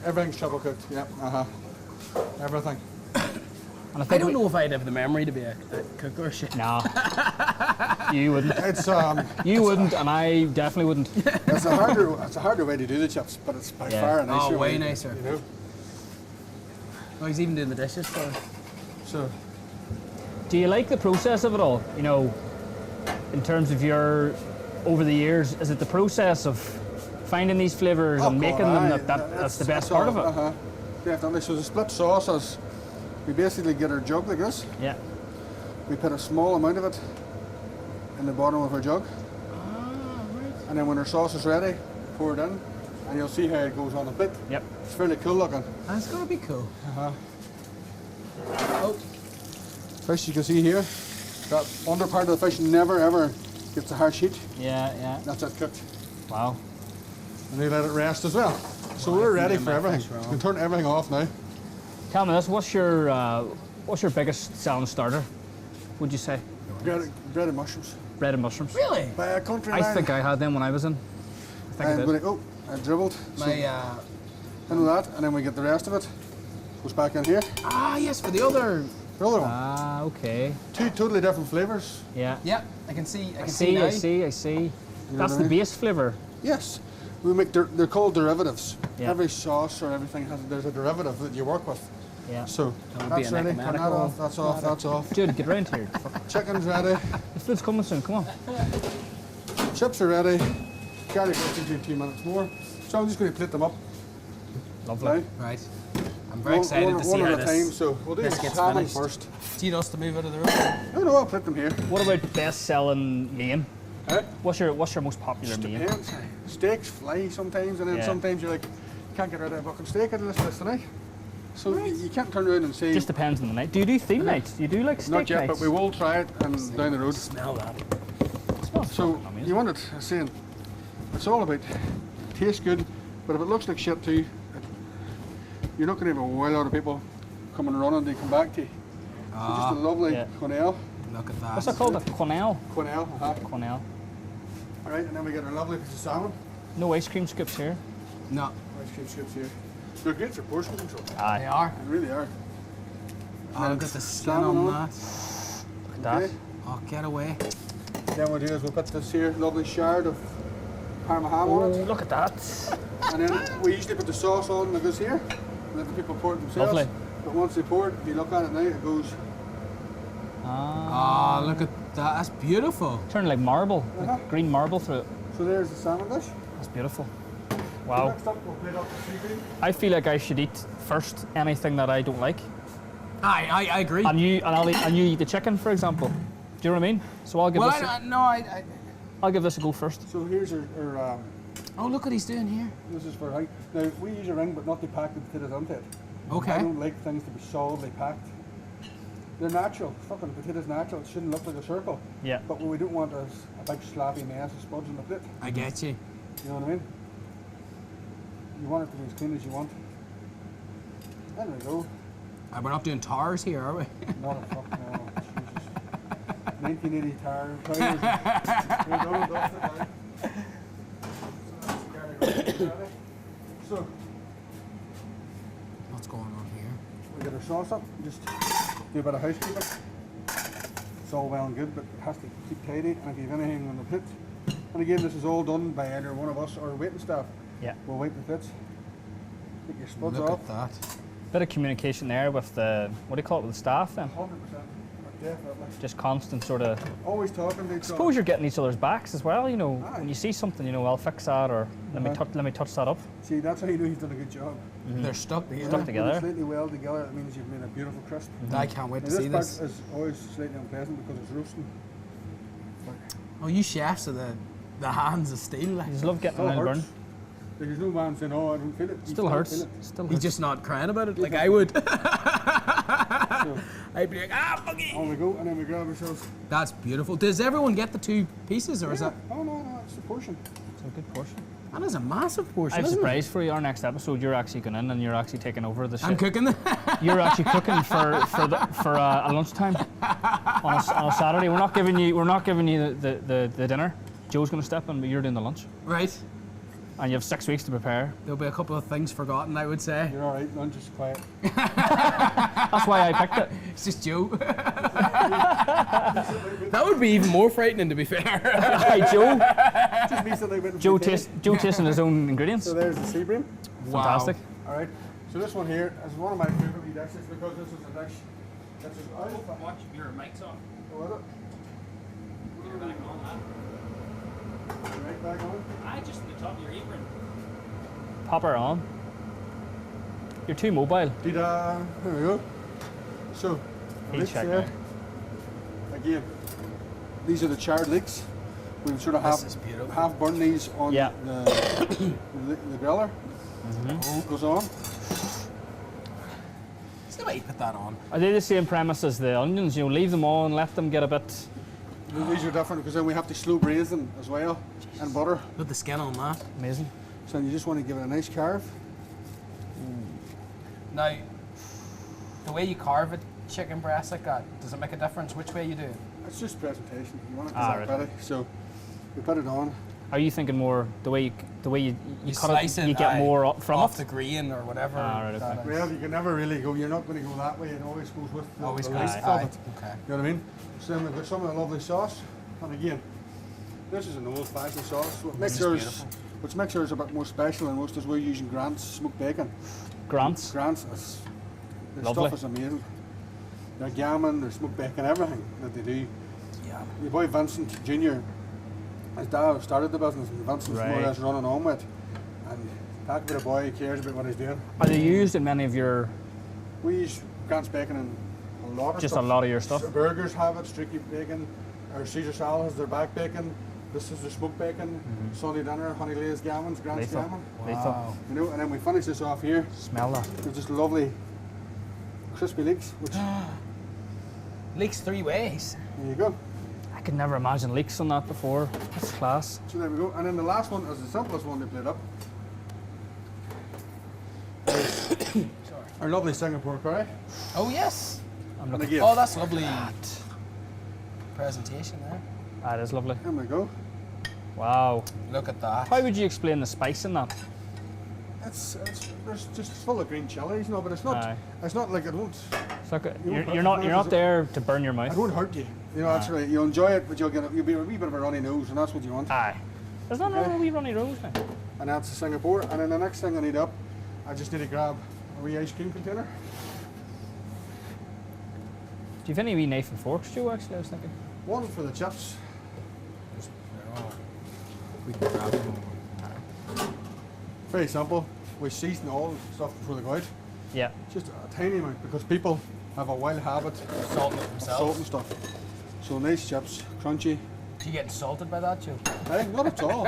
Everything's triple cooked. Yep. Everything. And I don't know if I'd have the memory to be a cook or shit. Nah. You wouldn't. It's You wouldn't, and I definitely wouldn't. it's a harder way to do the chips, but it's by Yeah. far a nicer Oh, way way, nicer. You know. Oh, he's even doing the dishes for us. So Do you like the process of it all? You know, in terms of your, over the years, is it the process of finding these flavours and making them that's the best part of it? Definitely. So the split sauces, we basically get our jug like this. Yeah. We put a small amount of it in the bottom of our jug. And then when our sauce is ready, pour it in, and you'll see how it goes on a bit. Yep. It's fairly cool looking. That's gonna be cool. Fish you can see here, that under part of the fish never ever gets a harsh heat. Yeah. That's it cooked. Wow. And they let it rest as well. So we're ready for my everything. fish raw. You can turn everything off now. Tell me this, what's your biggest selling starter, would you say? Bread and mushrooms. Bread and mushrooms? Really? By a country I line. think I had them when I was in. I think I did. I dribbled. So My into that, and then we get the rest of it. Goes back in here. yes, for the other. The other one. Ah, okay. Two totally different flavours. Yeah. Yeah, I can see. I I can see now. see. know That's what I the mean? base flavour. Yes. We make they're called derivatives. Yeah. Every sauce or everything there's a derivative that you work with. Yeah. So That would be that's an ready. Turn that ecumenical off. That's off. That's off. Jude, get round here. Chicken's ready. The food's coming soon. Come on. Chips are ready. Garlic will take you 2 minutes more. So I'm just going to plate them up. Lovely. Right? Right. I'm very excited to see one how at a time. this. So we'll do the this gets salmon finished. first. Do you want us to move out of the room? No, I'll put them here. What about best-selling main? Eh? What's your most popular Just main? depends. Steaks fly sometimes, and then Yeah. sometimes you're like, can't get rid of a fucking steak out of this list tonight. So you can't turn around and say, Just depends on the night. Do you do theme nights? Do you do like steak not yet, nights? but we will try it and down the road. Smell that. It smells So fucking amazing. you want it, I'm saying, it's all about taste good, but if it looks like shit too, you're not going to have a whole lot of people coming running to come back to you. So just a lovely yeah. quenelle. Look at that. What's that called? A quenelle? Quenelle, Quenelle. All right, and then we get our lovely piece of salmon. No ice cream scoops here. No, Ice cream scoops here. They're great for portion control. they Aye. are. They really are. Oh, look at the skin salmon on on. that. Look at that. Okay. Oh, get away. Then what we'll do is we'll put this here lovely shard of Parma ham on it. Look at that. And then we usually put the sauce on that goes here. And let the people pour it themselves. Lovely. But once they pour it, if you look at it now, it goes. Ah. Oh, look at that. That's beautiful. Turn like marble, Uh-huh. like green marble through it. So there's the salmon dish. That's beautiful. Wow. Next up, we'll plate up the seafood. I feel like I should eat first anything that I don't like, I agree. and you eat the chicken, for example. Do you know what I mean? So I'll give Well, this. I'll give this a go first. So here's our oh, look what he's doing here. this is for height. Now we use a ring, but not to pack the potatoes onto it. I Okay. don't like things to be solidly packed. They're natural. Fucking potatoes natural. It shouldn't look like a circle. Yeah. But what we don't want is a big sloppy mess of spuds on the plate. I get you. You know what I mean? You want it to be as clean as you want. There we go. We're not doing tars here, are we? Not a fuck no. Jesus. 1980 tire. We're done and dusted now. So What's going on here? we get our sauce up. Just do a bit of housekeeping. It's all well and good, but it has to keep tidy. And if you have anything on the plate, and again, this is all done by either one of us or waiting staff. Yeah. We'll wipe the plates. Take your spuds Look off. at that. Bit of communication there with the, what do you call it, with the staff then? 100%. Definitely. Just constant sort of. Always talking to each I other. suppose you're getting each other's backs as well. You know, Aye. when you see something, you know, I'll fix that, or let me touch that up. See, that's how you know you've done a good job. They're stuck together. Stuck together. When it's slightly well together, it means you've made a beautiful crisp. I can't wait Now, to see this this. part is always slightly unpleasant because it's roasting. Oh, you chefs are the hands of steel. You Like. just love getting Still a little hurts. burn. Like, there's no man saying, oh, I don't feel it. You Still hurts. feel it. Still He's hurts. just not crying about it like I would. So, I'd be like, fuck on it. we go, and then we grab ourselves. That's beautiful. Does everyone get the 2 pieces, or is that? Oh, no, it's the portion. It's a good portion. That is a massive portion. I have a isn't it? surprise for you. Our next episode, you're actually going in and you're actually taking over the I'm shit. cooking. You're actually cooking for a lunchtime on a Saturday. We're not giving you the dinner. Joe's going to step in, but you're doing the lunch, Right. and you have 6 weeks to prepare. There'll be a couple of things forgotten, I would say. You're all right, lunch is quiet. That's why I picked it. It's just Joe. That would be even more frightening, to be fair. Hey, Joe. Just me sitting waiting for Joe the cake. tasting his own ingredients. So there's the sea bream. Fantastic. All right. So this one here is one of my favorite dishes because this is a dish that's just out of Watch your mic's off. Go with it. You're back on Right back on. that. I just in the top of your apron. Pop her on. You're too mobile. Dee-da. There we go. So, Heat leeks check there. Again, these are the charred leeks. We would sort of This is beautiful. half burn these on Yeah. the griller. Goes on. It's the way you put that on. Are they the same premise as the onions? You know, leave them on, let them get a bit. These are different because then we have to slow braise them as well and butter. Put the skin on that. Amazing. So you just want to give it a nice carve. Now, the way you carve a chicken breast like that, does it make a difference which way you do it? It's just presentation. You want it to Ah, look right. pretty. So we put it on. Are you thinking more the way you You cut slice it, it, you get aye, more up from off it? the green or whatever. Ah, right, that okay. is. Well, you can never really go. You're not going to go that way. It always goes with the, Always the goes. length Aye. of it. Okay. You know what I mean? So then we've got some of the lovely sauce. And again, this is an old-fashioned sauce. What makes is ours, beautiful. which makes ours a bit more special than most is we're using Grants smoked bacon. Grants. Grants is Their Lovely. stuff is amazing. Their gammon, their smoked bacon, everything that they do. Yeah. Your boy Vincent Jr., his dad started the business, and Vincent's more or Right. less running on with it. And talk about a boy who cares about what he's doing. Are they used in many of your, We use Grants bacon and a lot of just stuff. a lot of your stuff? Burgers have it, streaky bacon. Our Caesar salad has their back bacon. This is the smoked bacon. Sunday dinner, honey glazed gammons, Grants Lethal. gammon. Lethal. You know, and then we finish this off here Smell that. with just lovely crispy leeks, which Leaks 3 ways. there you go. I could never imagine leeks on that before. That's class. So there we go. And then the last one is the simplest one they played up. Our lovely Singapore curry. Oh yes. I'm And looking. again, Oh, that's lovely presentation there. That is lovely. there we go. Wow. Look at that. How would you explain the spice in that? There's just full of green chilies, no, but it's not. Aye. It's not like it won't. It's not good. You You're, won't you're hurt- not. You're not there to burn your It mouth. won't hurt you. You know, that's right. You'll enjoy it, but you'll be a wee bit of a runny nose, and that's what you want. Aye. There's not Okay. a wee runny rose now. And that's the Singapore. And then the next thing I need up, I just need to grab a wee ice cream container. Do you have any wee knife and forks, Joe? Actually, I was thinking. One for the chips. We can grab them. Very simple. We season all the stuff before they go out. Yeah. Just a tiny amount because people have a wild habit of Salting it salt themselves. and stuff. So nice chips, crunchy. Do you get insulted by that, Joe? Hey, not at all.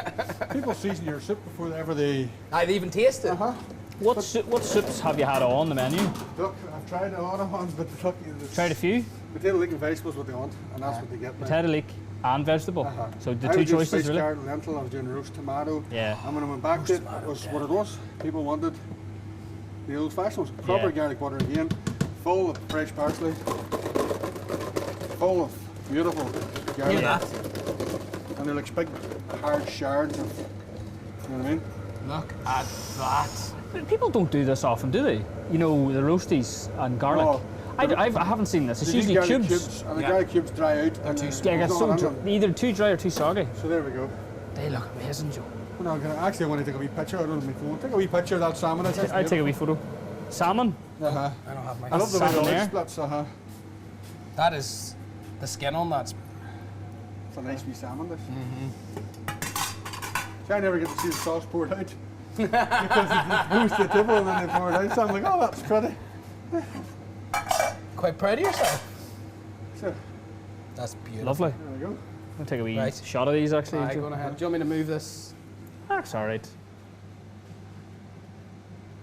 People season your soup before they ever they. I've even tasted. Uh-huh. What soups have you had on the menu? Look, I've tried a lot of ones, but look, Tried a few. potato, leek, and vegetables what they want, and that's what they get. now. Potato, leek, and vegetable. Uh-huh. So the I two was doing choices spiced really. carrot and lentil. I was doing roast tomato. Yeah. And when I went back to it, it was what it was. People wanted the old-fashioned ones. Proper Yeah. garlic butter again, full of fresh parsley, full of beautiful garlic. Hear that? And they're like big, hard shards of, you know what I mean? Look at that. But people don't do this often, do they? You know, the roasties and garlic. No. I haven't seen this. It's They use usually garlic cubes. and the Yeah. garlic cubes dry out. And too there's small. Yeah, it gets nothing so in them. either too dry or too soggy. So there we go. They look amazing, Joe. Well, no, actually, I want to take a wee picture. I don't have my phone. Take a wee picture of that salmon. I take a wee photo. Salmon. Uh-huh. I don't have my. I love the way salmon the there. light splits. Uh-huh. That is the skin on that's. It's a nice wee salmon dish. See, I never get to see the sauce poured out because it goes to the table and then they pour it out. So I'm like, oh, that's pretty. Quite proud of yourself. So That's beautiful. Lovely. there we go. I'll take a wee Right. shot of these actually. Alright, Joe. go ahead. Do you want me to move this? That's alright.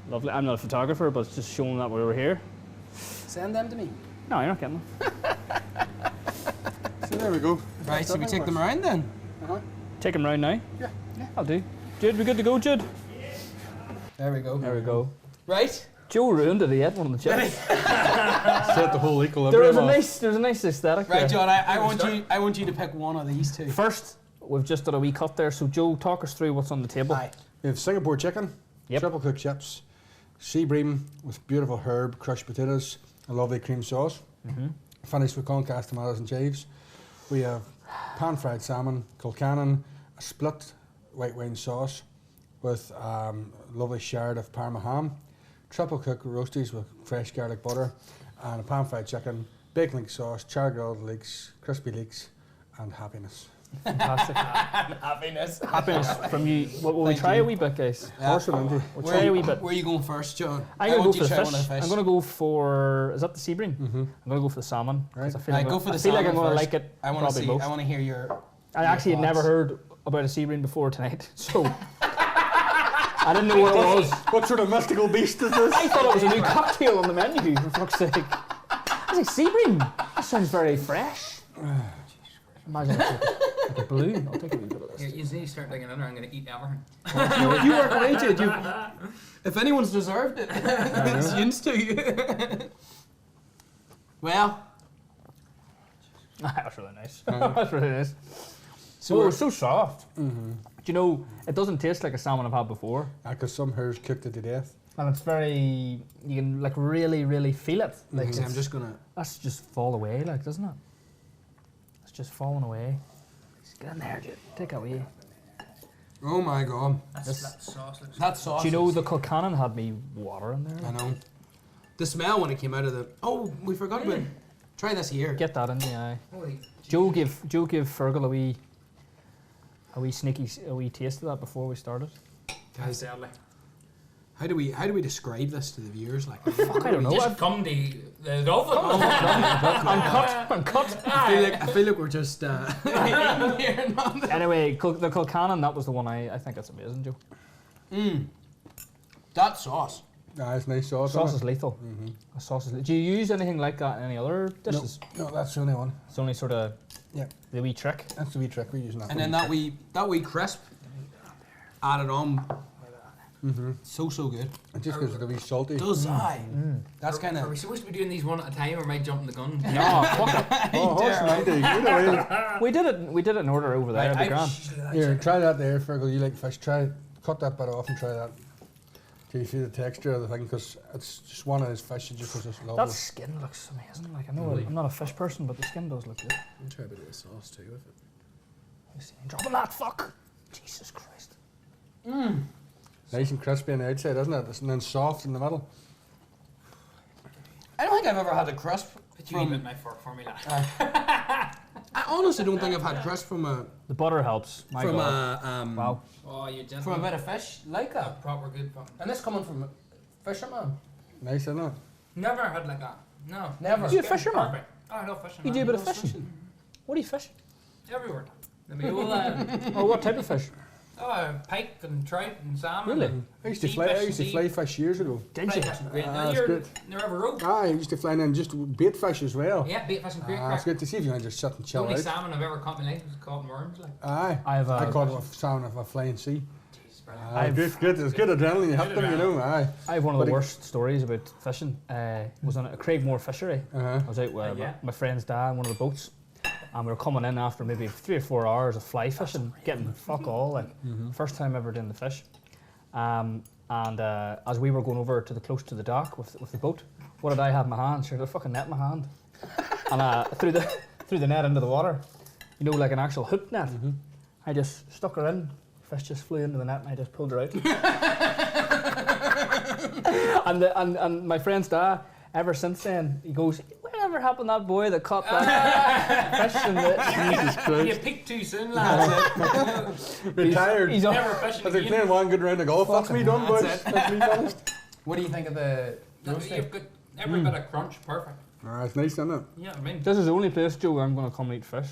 Lovely. I'm not a photographer, but it's just showing that we were here. Send them to me. No, you're not getting them. So there we go. Right, so we take them around then. Uh-huh. Take them round now. Yeah. I'll do. Jude, we good to go, Jude? There we go. There we go. Right. Joe ruined it. He had one of the chips. Set the whole There's equilibrium a off. nice aesthetic Right, there. John. I want you to pick one of these two. First, we've just done a wee cut there. So Joe, talk us through what's on the table. Aye. We have Singapore chicken, Yep. triple cooked chips, sea bream with beautiful herb, crushed potatoes, a lovely cream sauce. Finished with concast tomatoes and chives. We have pan-fried salmon, colcannon, a split white wine sauce with lovely shard of Parma ham, triple cooked roasties with fresh garlic butter, and a pan-fried chicken, bacon leek sauce, char-grilled leeks, crispy leeks, and happiness. Fantastic. Happiness. Happiness from you. Will we Thank try you. a wee bit, guys? Horse and Lindsay. We'll try a wee bit. Where are you going first, John? I'm going to go want for you the try fish. one of the I'm going to go for, is that the sea bream? I'm going to go for the salmon. 'cause Right. I feel Right, like go for the I feel like I'm salmon going to first. like it I want to probably see. most. I want to hear your. I actually had never thoughts. heard about a sea bream before tonight, so I didn't know what it was. What sort of mystical beast is this? I thought it was a new cocktail on the menu, for fuck's sake. I was like, sea bream? That sounds very fresh. Imagine it's like a balloon. I'll take a wee bit of this. Here, you see, start digging in there. I'm going to eat everything. You were great, Jude. If anyone's deserved it, it's June's to. Well, That's really nice. That's really nice. so Oh, we're it's so soft. Do you know, it doesn't taste like a salmon I've had before. Because some hares cooked it to death. And it's very, you can like really, really feel it. Like I'm just gonna. that's just fall away, like, doesn't it? It's just falling away. Just get in there, Jude. Take it away. Oh my god, That sauce looks that sauce. Do you know is- the colcannon had me water in there? I know. The smell when it came out of the... Oh, we forgot about... Try this here. Get that in the eye. Holy Joe gave Fergal a wee taste of that before we started. Guys, sadly. how do we describe this to the viewers? Like, Fuck, I don't know. Just come the dolphin. Uncut. I feel like we're just Anyway, the colcannon, that was the one I think that's amazing, Joe. That sauce. Ah, it's nice sauce. Sauce isn't is lethal. A sauce is do you use anything like that in any other it? dishes? No, that's the only one. It's only sort of Yeah, the wee trick. that's the wee trick we're using. And then that wee crisp added on. So good. And just because it's a wee salty. Does aye. That's kind Are we of. supposed to be doing these one at a time, or am I jumping the gun? No, fuck it. Oh, horse 90. Good away. We did it in order over there. The grand. Here, try that there, Fergal. You like fish. Cut that bit off and try that. Do you see the texture of the thing? Because it's just one of those fish that just was just lovely. That skin looks amazing. Like I know I'm not a fish person, but the skin does look good. I'll try a bit of the sauce too with it. You see, dropping that fuck. Jesus Christ. Nice and crispy on the outside, isn't it? And then soft in the middle. I don't think I've ever had a crisp But you eat with my fork for me, lad. I honestly don't think I've had crisp from a The butter helps. My God. Wow. Oh, you gentleman. from a bit of fish like A that. proper good fuck. And this coming from a fisherman. Nice, isn't it? Never had like that. No. Never. You a fisherman? Perfect. Oh, I love fishing. You do a man. bit of fishing. What do you fish? Everywhere. The big old, Or what type of fish? pike and trout and salmon. Really? I used to Sea fly. fish I used to and fly fish years ago. Did Fly you? fishing great. Ah, Now that's you're good. never rope. I used to fly in and just bait fish as well. Yeah, bait fishing great. Ah, it's good to see if you can just sit and The chill only out. salmon I've ever caught in my life was caught in worms. Like, Aye. I have I caught a salmon of a flying sea. Jesus, brilliant. Aye, good. It's good adrenaline. You have Good them, you know. Aye. I have one of But the it- worst stories about fishing. Was on a Craigmore fishery. Uh-huh. I was out with Yeah. my friend's dad in one of the boats, and we were coming in after maybe 3 or 4 hours of fly fishing, getting fuck all, like first time ever doing the fish. As we were going over to the close to the dock with the boat, what did I have in my hand? Sure, the fucking net in my hand, and threw the net into the water, you know, like an actual hook net. I just stuck her in. Fish just flew into the net, and I just pulled her out. and my friend's dad, ever since then, he goes, "Whatever happened to that boy that caught that fish in the?" Jesus You Christ. peaked too soon, lad. Retired. He's on. Never fishing As they're again. playing one good round of golf. That's me done, boys. That's That's me finished. What do you think of the No, roasting? you've got every bit of crunch, perfect. Ah, it's nice, isn't it? You know what I mean? This is the only place, Joe, where I'm going to come and eat fish.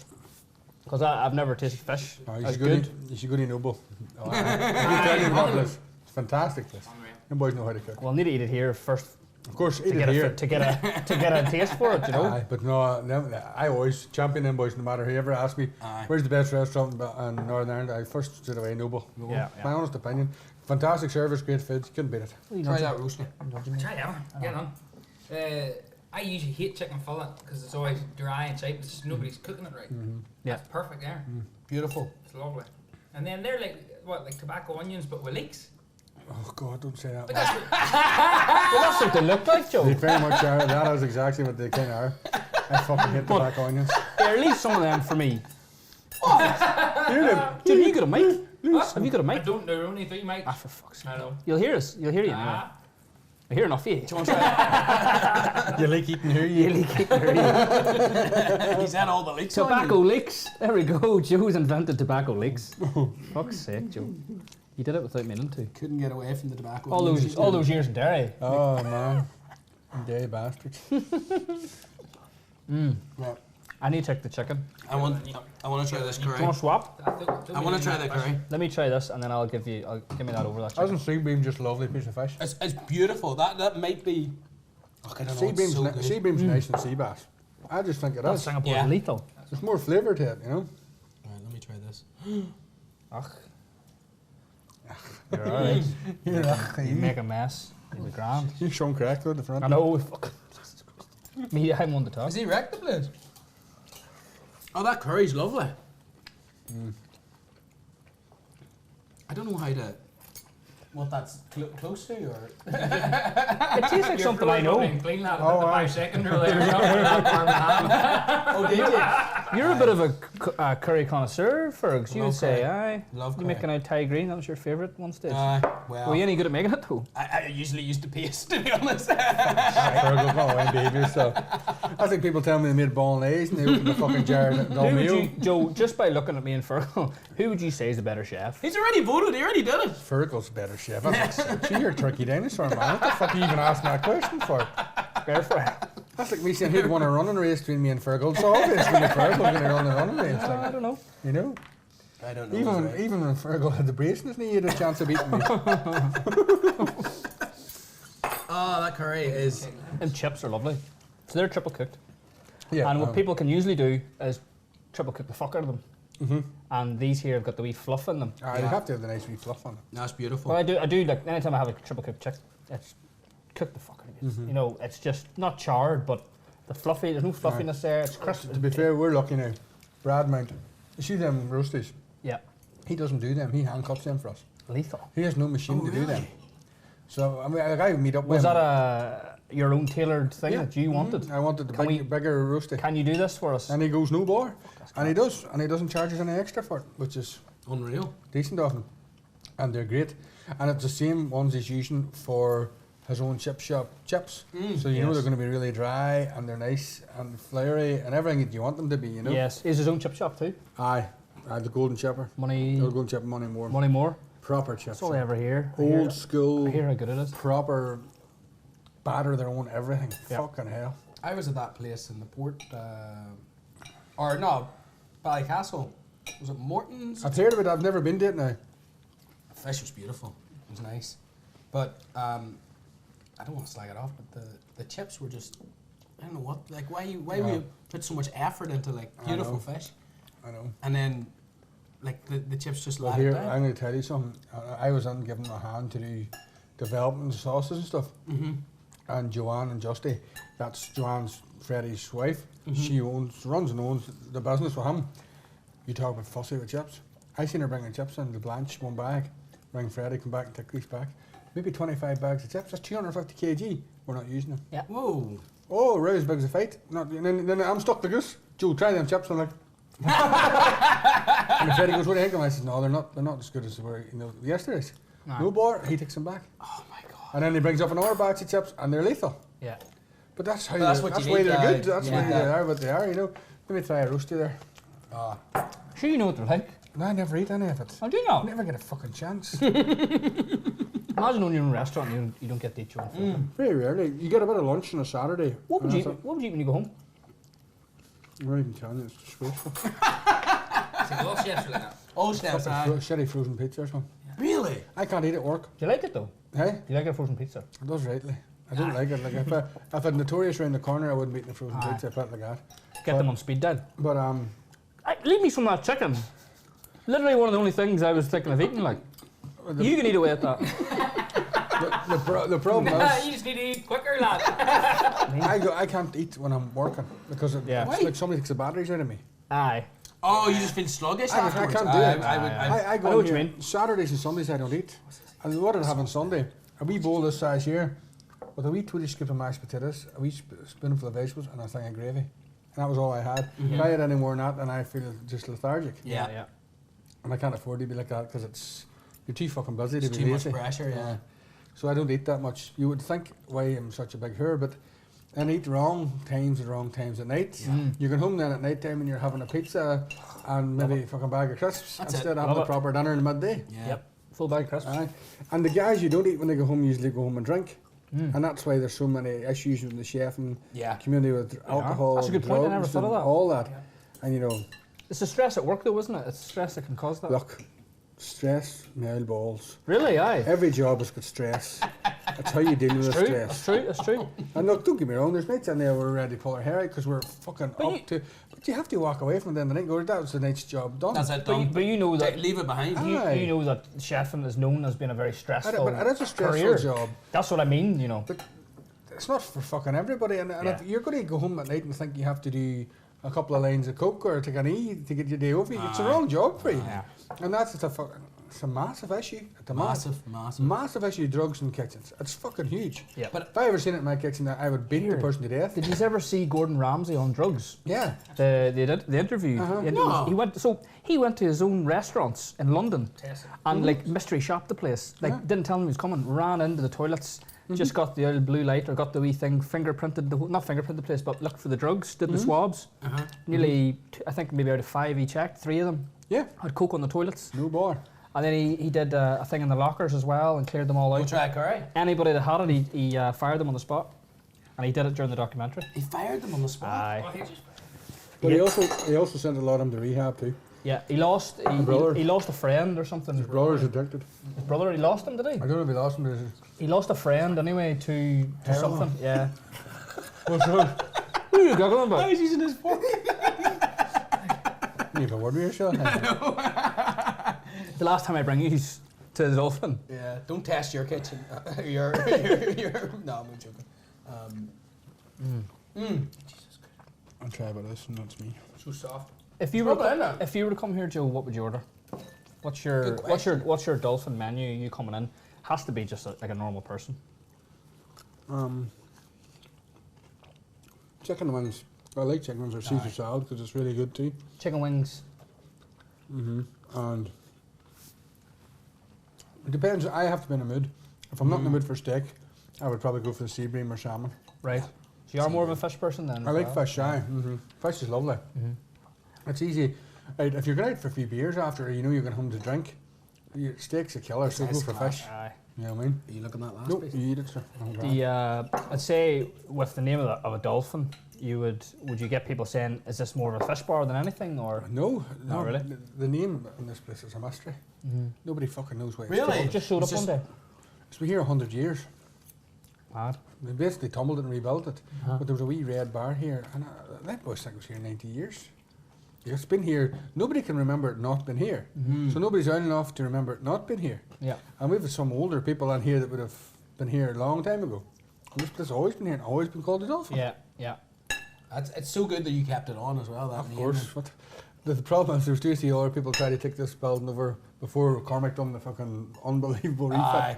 Because I've never tasted fish. Oh, you That's should go good. to you should go to Noble. Oh, it's fantastic place. Unreal. Them boys know how to cook. Well, I need to eat it here first Of course, eat to it get here. to get a taste for it, you know. Aye, but no, I always champion them boys no matter who ever asks me Aye. where's the best restaurant in Northern Ireland. I first straight away Noble. Yeah, My yeah. honest opinion. Fantastic service, great food. Couldn't beat it. Try that roasting. Try it ever. Get on. I usually hate chicken fillet because it's always dry and cheap. It's just nobody's cooking it right. Yeah. That's perfect there. Beautiful. It's lovely. And then they're like tobacco onions but with leeks. Oh God, don't say that. But that's what, Well, that's what they look like, They Joe. very much are. That is exactly what they kind of are. I fucking hate tobacco onions. Here, leave some of them for me. Hear them. Dude, have you got a mic? Have you got a I mic? don't know only 3 mics. Ah, for fuck's sake. I know. You'll hear us. You'll hear you anyway. Ah, I hear enough of you. You like eating here, you. He's had all the leaks Tobacco leaks. There we go. Joe's invented tobacco leaks. Fuck's sake, Joe. You did it without meaning to. Couldn't get away from the tobacco. All those years in Derry. Oh man, day bastards. Yeah. I need to check the chicken. I want to try this Do you curry. want to swap? I want to try the curry. Let me try this, and then give me that over that chicken. Isn't sea beam just a lovely piece of fish? It's beautiful. That might be. Oh, I don't know. Sea It's beam's, so good. sea beam's nice than sea bass. I just think it That is. Singapore Yeah. is lethal. There's more flavour to it, you know. Alright, let me try this. Ugh. You're alright. You You're make a mess. You'll be grand. Sean Crack at the front. I know. Fuck. Me, I'm on the top. Has he wrecked the place? Oh, that curry's lovely. I don't know how to. What that's close to, or It tastes like something I know. Clean that Oh, the aye. 5 second or there. oh, did you? You're a bit of a curry connoisseur, Fergs. You would say, aye. Love You curry. making out Thai green? That was your favourite one stage. Well, Were you any good at making it though? I usually use the paste, to be honest. Fergal, go away and behave yourself. I think people tell me they made bolognese and they opened the fucking jar of Who would meal. you, Joe, just by looking at me and Fergal, who would you say is the better chef? He's already voted, he already did it. Fergal's better chef. That's like, you're a turkey dinosaur, man. What the fuck are you even asking that question for? Airfryer. That's like me saying who'd won a running race between me and Fergal. So obviously the Fergal's going to run the running race. I Like, don't know. you know? I don't know. Even when Fergal had the brace in his knee, he had a chance of beating me. Oh, that curry is... And chips are lovely. So they're triple cooked. Yeah. And what people can usually do is triple cook the fuck out of them. And these here have got the wee fluff in them. You have to have the nice wee fluff on it. That's beautiful. Well, I do like anytime I have a triple cooked chicken, it's cook the fuck out of it. You know, it's just not charred, but the fluffy. There's no fluffiness there. It's crisp. To be fair, we're lucky now. Bradmount, you see them roasties? Yeah, He doesn't do them. He hand cuts them for us. lethal. He has no machine to do them. So I mean, I meet up with Was him. that your own tailored thing that you wanted? I wanted the Can we- bigger roasty. Can you do this for us? And he goes no bother. And he does. And he doesn't charge us any extra for it, which is Unreal. decent of him. And they're great. And it's the same ones he's using for his own chip shop chips. So you know Yes. they're going to be really dry and they're nice and floury and everything that you want them to be, you know? Yes, is his own chip shop too. Aye. The golden chipper. Money, The golden chipper, money more. money more. Proper chips. That's all I ever hear. I hear- Old school. I hear how good it is. Proper batter their own everything. Yeah. Fucking hell. I was at that place in the port, or no, Ballycastle. Was it Morton's? I've heard of it, I've never been to it now. The fish was beautiful. It was nice. But I don't want to slag it off, but the chips were just, I don't know what, like why Yeah. we put so much effort into like beautiful know. fish, I know. and then like the chips just Well, let it here, down. I'm going to tell you something. I was on giving a hand to do development sauces and stuff. And Joanne and Justy, that's Joanne's Freddie's wife. She runs and owns the business with him. You talk about fussy with chips. I seen her bringing chips in the Blanche, one bag. Ring Freddie, come back and take these back. Maybe 25 bags of chips. That's 250 kg. We're not using them. Yeah. Whoa. Oh, right as big as a fight. Not, and then I'm stuck to goose. Joe, try them chips. I'm like. And Freddie goes, what do you think of them? I said, no, they're not as good as they were, yesterday's. No bother. He takes them back. Oh my god. And then he brings up another batch of chips, and they're lethal. Yeah. But that's how That's they're, what you that's why need, they're good. That's yeah. why they are what they are, you know. Let me try a roasty there. Sure, you know what they're like. No, I never eat any of it. I do I not. never get a fucking chance. Imagine owning your own restaurant and you don't get to eat your own food. Very rarely. You get a bit of lunch on a Saturday. What would and you that's eat? What would you eat when you go home? it. I'm not even telling you, it's disgraceful. See, all chefs are like that. All chefs. Shitty frozen pizza or something. Really? I can't eat it at work. Do you like it though? Hey? Do you like a frozen pizza? It does rightly. I don't like it. Like if I had Notorious around the corner, I wouldn't eat the frozen Aye. pizza. I put it like that. Get them on speed dial. But Leave me some of that chicken. Literally one of the only things I was thinking of eating. Like, you can eat away at that. the problem is, You just need to eat quicker, lad. I can't eat when I'm working because Yeah. it's like somebody takes the batteries out of me. Aye. Oh, you just feel sluggish I afterwards? can't do it. I I I go know in what you here, mean. Saturdays and Sundays I don't eat. And what I'd have on Sunday, a wee bowl this size here, with a wee 20 scoop of mashed potatoes, a wee spoonful of vegetables, and a thing of gravy. And that was all I had. If I had any more than that, then I feel just lethargic. Yeah. And I can't afford to be like that because you're too fucking busy to It's be too lazy. much pressure, yeah. So I don't eat that much. You would think why I'm such a big hur, but I eat wrong times at night. You get home then at night time and you're having a pizza and maybe a fucking bag of crisps That's instead it. of having Love a it. proper dinner in the midday. Yeah. Yep. Full bag of crisps. Aye. And the guys you don't eat when they go home usually go home and drink. And that's why there's so many issues with the chef and Yeah. community with alcohol, That's a good point, I never drugs thought of and that. all that. And you know, It's the stress at work though, isn't it? It's the stress that can cause that. look, stress, nail balls. Really? Aye. Every job has got stress. That's how you deal with the True. stress. That's true. That's true. And look, don't get me wrong, there's nights in there we're ready to pull our hair out because we're fucking But up you- to. But you have to walk away from them and then go, that was the night's job done. That's it, But you, done. but you know that Leave it behind. Aye. you know that chefing is known as being a very stressful But it is a stressful career. job. That's what I mean. You know. But it's not for fucking everybody. And Yeah. if you're going to go home at night and think you have to do a couple of lines of coke or take an E to get your day over, it's the wrong job for you. Yeah. And that's the fucking. It's a massive issue. It's a Massive. issue. Drugs in kitchens. It's fucking huge. Yeah. But If I ever seen it in my kitchen, I would beat the person to death. Did you ever see Gordon Ramsay on drugs? Yeah. The interview. No. He went to his own restaurants in London Test it. and like mystery shopped the place. Like didn't tell him he was coming. Ran into the toilets. Just got the old blue light or got the wee thing fingerprinted. Not fingerprinted the place, but looked for the drugs. Did the swabs. Nearly, I think maybe out of 5 he checked. 3 of them Yeah. had coke on the toilets. No bar. And then he did a thing in the lockers as well and cleared them all Go out. try curry. Anybody that had it, he fired them on the spot. And he did it during the documentary. He fired them on the spot. Aye. Oh, he just But he also sent a lot of them to rehab too. Yeah, he lost a friend or something. His brother's addicted. His brother, he lost him, did he? I don't know if he lost him, but He lost a friend anyway to Heroin. something. Yeah. what's wrong? Who are you giggling about? He's using his fork. You have a word with yourself. The last time I bring you to the Dolphin. Yeah, don't test your kitchen. your no, I'm joking. Jesus Christ. I'll try about this, and that's me. so soft. If you were to come here, Joe, what would you order? What's Good question. your Dolphin menu? You coming in? Has to be just like a normal person. Chicken wings. I like chicken wings or Caesar salad because it's really good too. Chicken wings. And it depends. I have to be in a mood. If I'm not in the mood for steak, I would probably go for the sea bream or salmon. Right. So you are more of a fish person then? I as like well? fish, aye. Fish is lovely. It's easy. Right, if you're going out for a few beers after, you know you're going home to drink, steak's a killer, so go for fish. Aye. You know what I mean? Are you looking at that last Nope, piece? you eat it, sir. Oh, God. I'd say with the name of a dolphin, would you get people saying, is this more of a fish bar than anything, or? No, Not really? The name in this place is a mystery. Nobody fucking knows why. Really? It just showed up one day. It's been here 100 years. Mad. They basically tumbled it and rebuilt it. But there was a wee red bar here, and that boy think it was here 90 years. It's been here. Nobody can remember it not been here. So nobody's old enough to remember it not been here. Yeah. And we've some older people on here that would have been here a long time ago. And this place has always been here and always been called the Dolphin. Yeah. Yeah. It's so good that you kept it on as well. That Of name. course. But the problem is there's 2 other people try to take this building over before Cormac done the fucking unbelievable refit. Aye.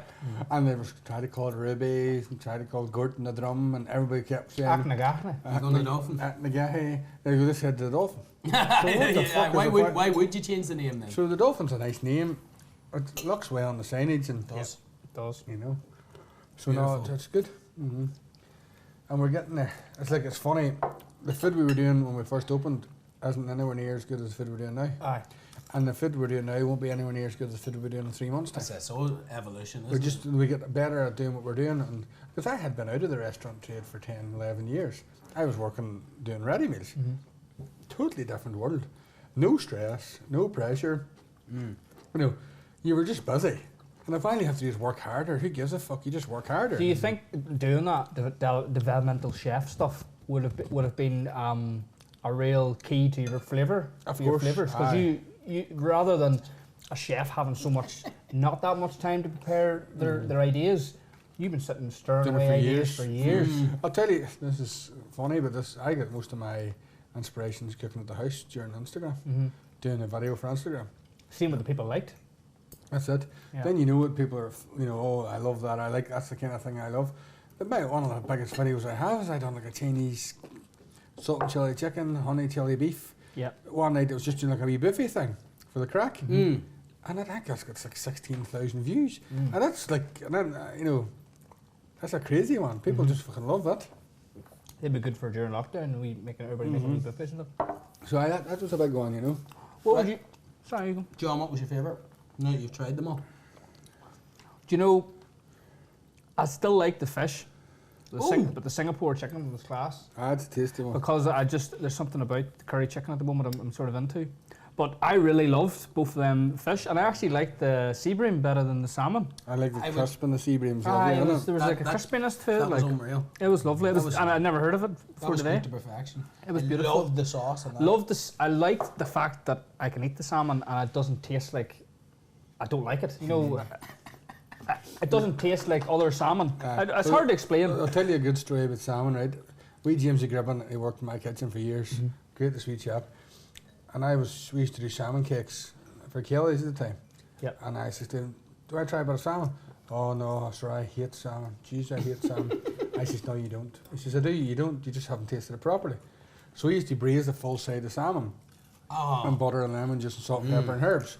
And they were trying to call it Rubies and tried to call it Gorton the Drum, and everybody kept saying Agnaghey. You're going to the Dolphin. Agnaghey. They go, this head to the Dolphin. So what the Yeah, fuck is why the would point? why would you change the name then? So the Dolphin's a nice name. It looks well on the signage and Does. It does. you know. So no, Beautiful. it's good. And we're getting there. It's funny. The food we were doing when we first opened isn't anywhere near as good as the food we're doing now. Aye. And the food we're doing now won't be anywhere near as good as the food we're doing in 3 months' time. That's all evolution, isn't We get better at doing what we're doing. And because I had been out of the restaurant trade for 10, 11 years, I was working doing ready meals. Totally different world. No stress, no pressure. You know, you were just busy. And I finally have to just work harder. Who gives a fuck? You just work harder. Do you think doing that developmental chef stuff would have been a real key to your flavour? Of your course, flavours, because aye. you rather than a chef having not that much time to prepare their ideas, you've been sitting stirring Doing it away for ideas years. for years. I'll tell you, this is funny, but I get most of my inspirations cooking at the house during Instagram, doing a video for Instagram. Seeing what the people liked. That's it. Yeah. Then you know what people are, oh, I love that, that's the kind of thing I love. But one of the biggest videos I have is I done like a Chinese salt and chili chicken, honey chili beef. Yeah. One night it was just doing like a wee buffet thing for the crack. And I think that's got like 16,000 views. And that's like, that's a crazy one. People just fucking love that. They'd be good for during lockdown. Everybody making wee buffets and stuff. So that was a big one, you know. What would you? Sorry, you go. John, what was your favourite? No, you've tried them all. Do you know? I still like the fish, Ooh. but the Singapore chicken was class. That's a tasty one. Because there's something about the curry chicken at the moment I'm sort of into. But I really loved both of them fish, and I actually liked the sea bream better than the salmon. I like the I would- crisp and the sea breams. Aye, Lovely, there was like a That- crispiness to it. That was Like, unreal. it was lovely. That was- And I'd never heard of it That before was today. good to perfection. It was I beautiful. loved the sauce and that. Loved this. I liked the fact that I can eat the salmon and it doesn't taste like. I don't like it. You know, it doesn't taste like other salmon. It's hard to explain. I'll tell you a good story about salmon, right? We Jamsey Gribben, he worked in my kitchen for years. Great, the sweet chap. And we used to do salmon cakes for Kelly's at the time. Yep. And I says to him, do I try a bit of salmon? Oh no, sir, I hate salmon. Jeez, I hate salmon. I says, no, you don't. He says, I do, you don't. You just haven't tasted it properly. So he used to braise the full side of salmon and butter and lemon juice and salt and pepper and herbs.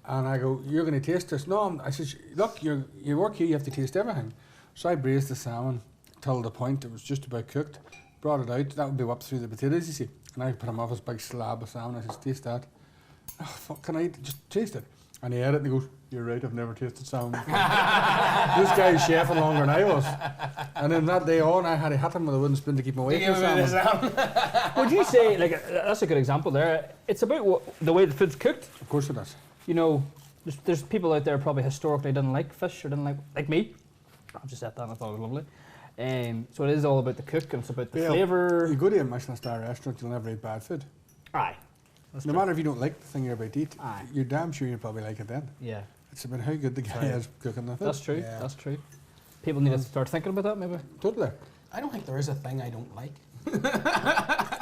And I go, you're going to taste this? No, I says, look, you work here, you have to taste everything. So I braised the salmon till the point it was just about cooked, brought it out, that would be up through the potatoes, you see. And I put him off this big slab of salmon, I says, taste that. Oh, fuck, can I just taste it? And he ate it and he goes, you're right, I've never tasted salmon before. This guy's chefing longer than I was. And then that day on, I had to hit him with a wooden spoon to keep him away from salmon. Would you say, like, that's a good example there. It's about the way the food's cooked. Of course it is. You know, there's people out there probably historically didn't like fish or didn't like me. I've just said that and I thought it was lovely. So it is all about the cook and it's about the flavour. You go to a Michelin star restaurant, you'll never eat bad food. Aye. That's No true. matter if you don't like the thing you're about to eat, Aye. you're damn sure you'll probably like it then. Yeah. It's about how good the guy is cooking the food. That's true. Yeah. That's true. People need to start thinking about that maybe. Totally. I don't think there is a thing I don't like.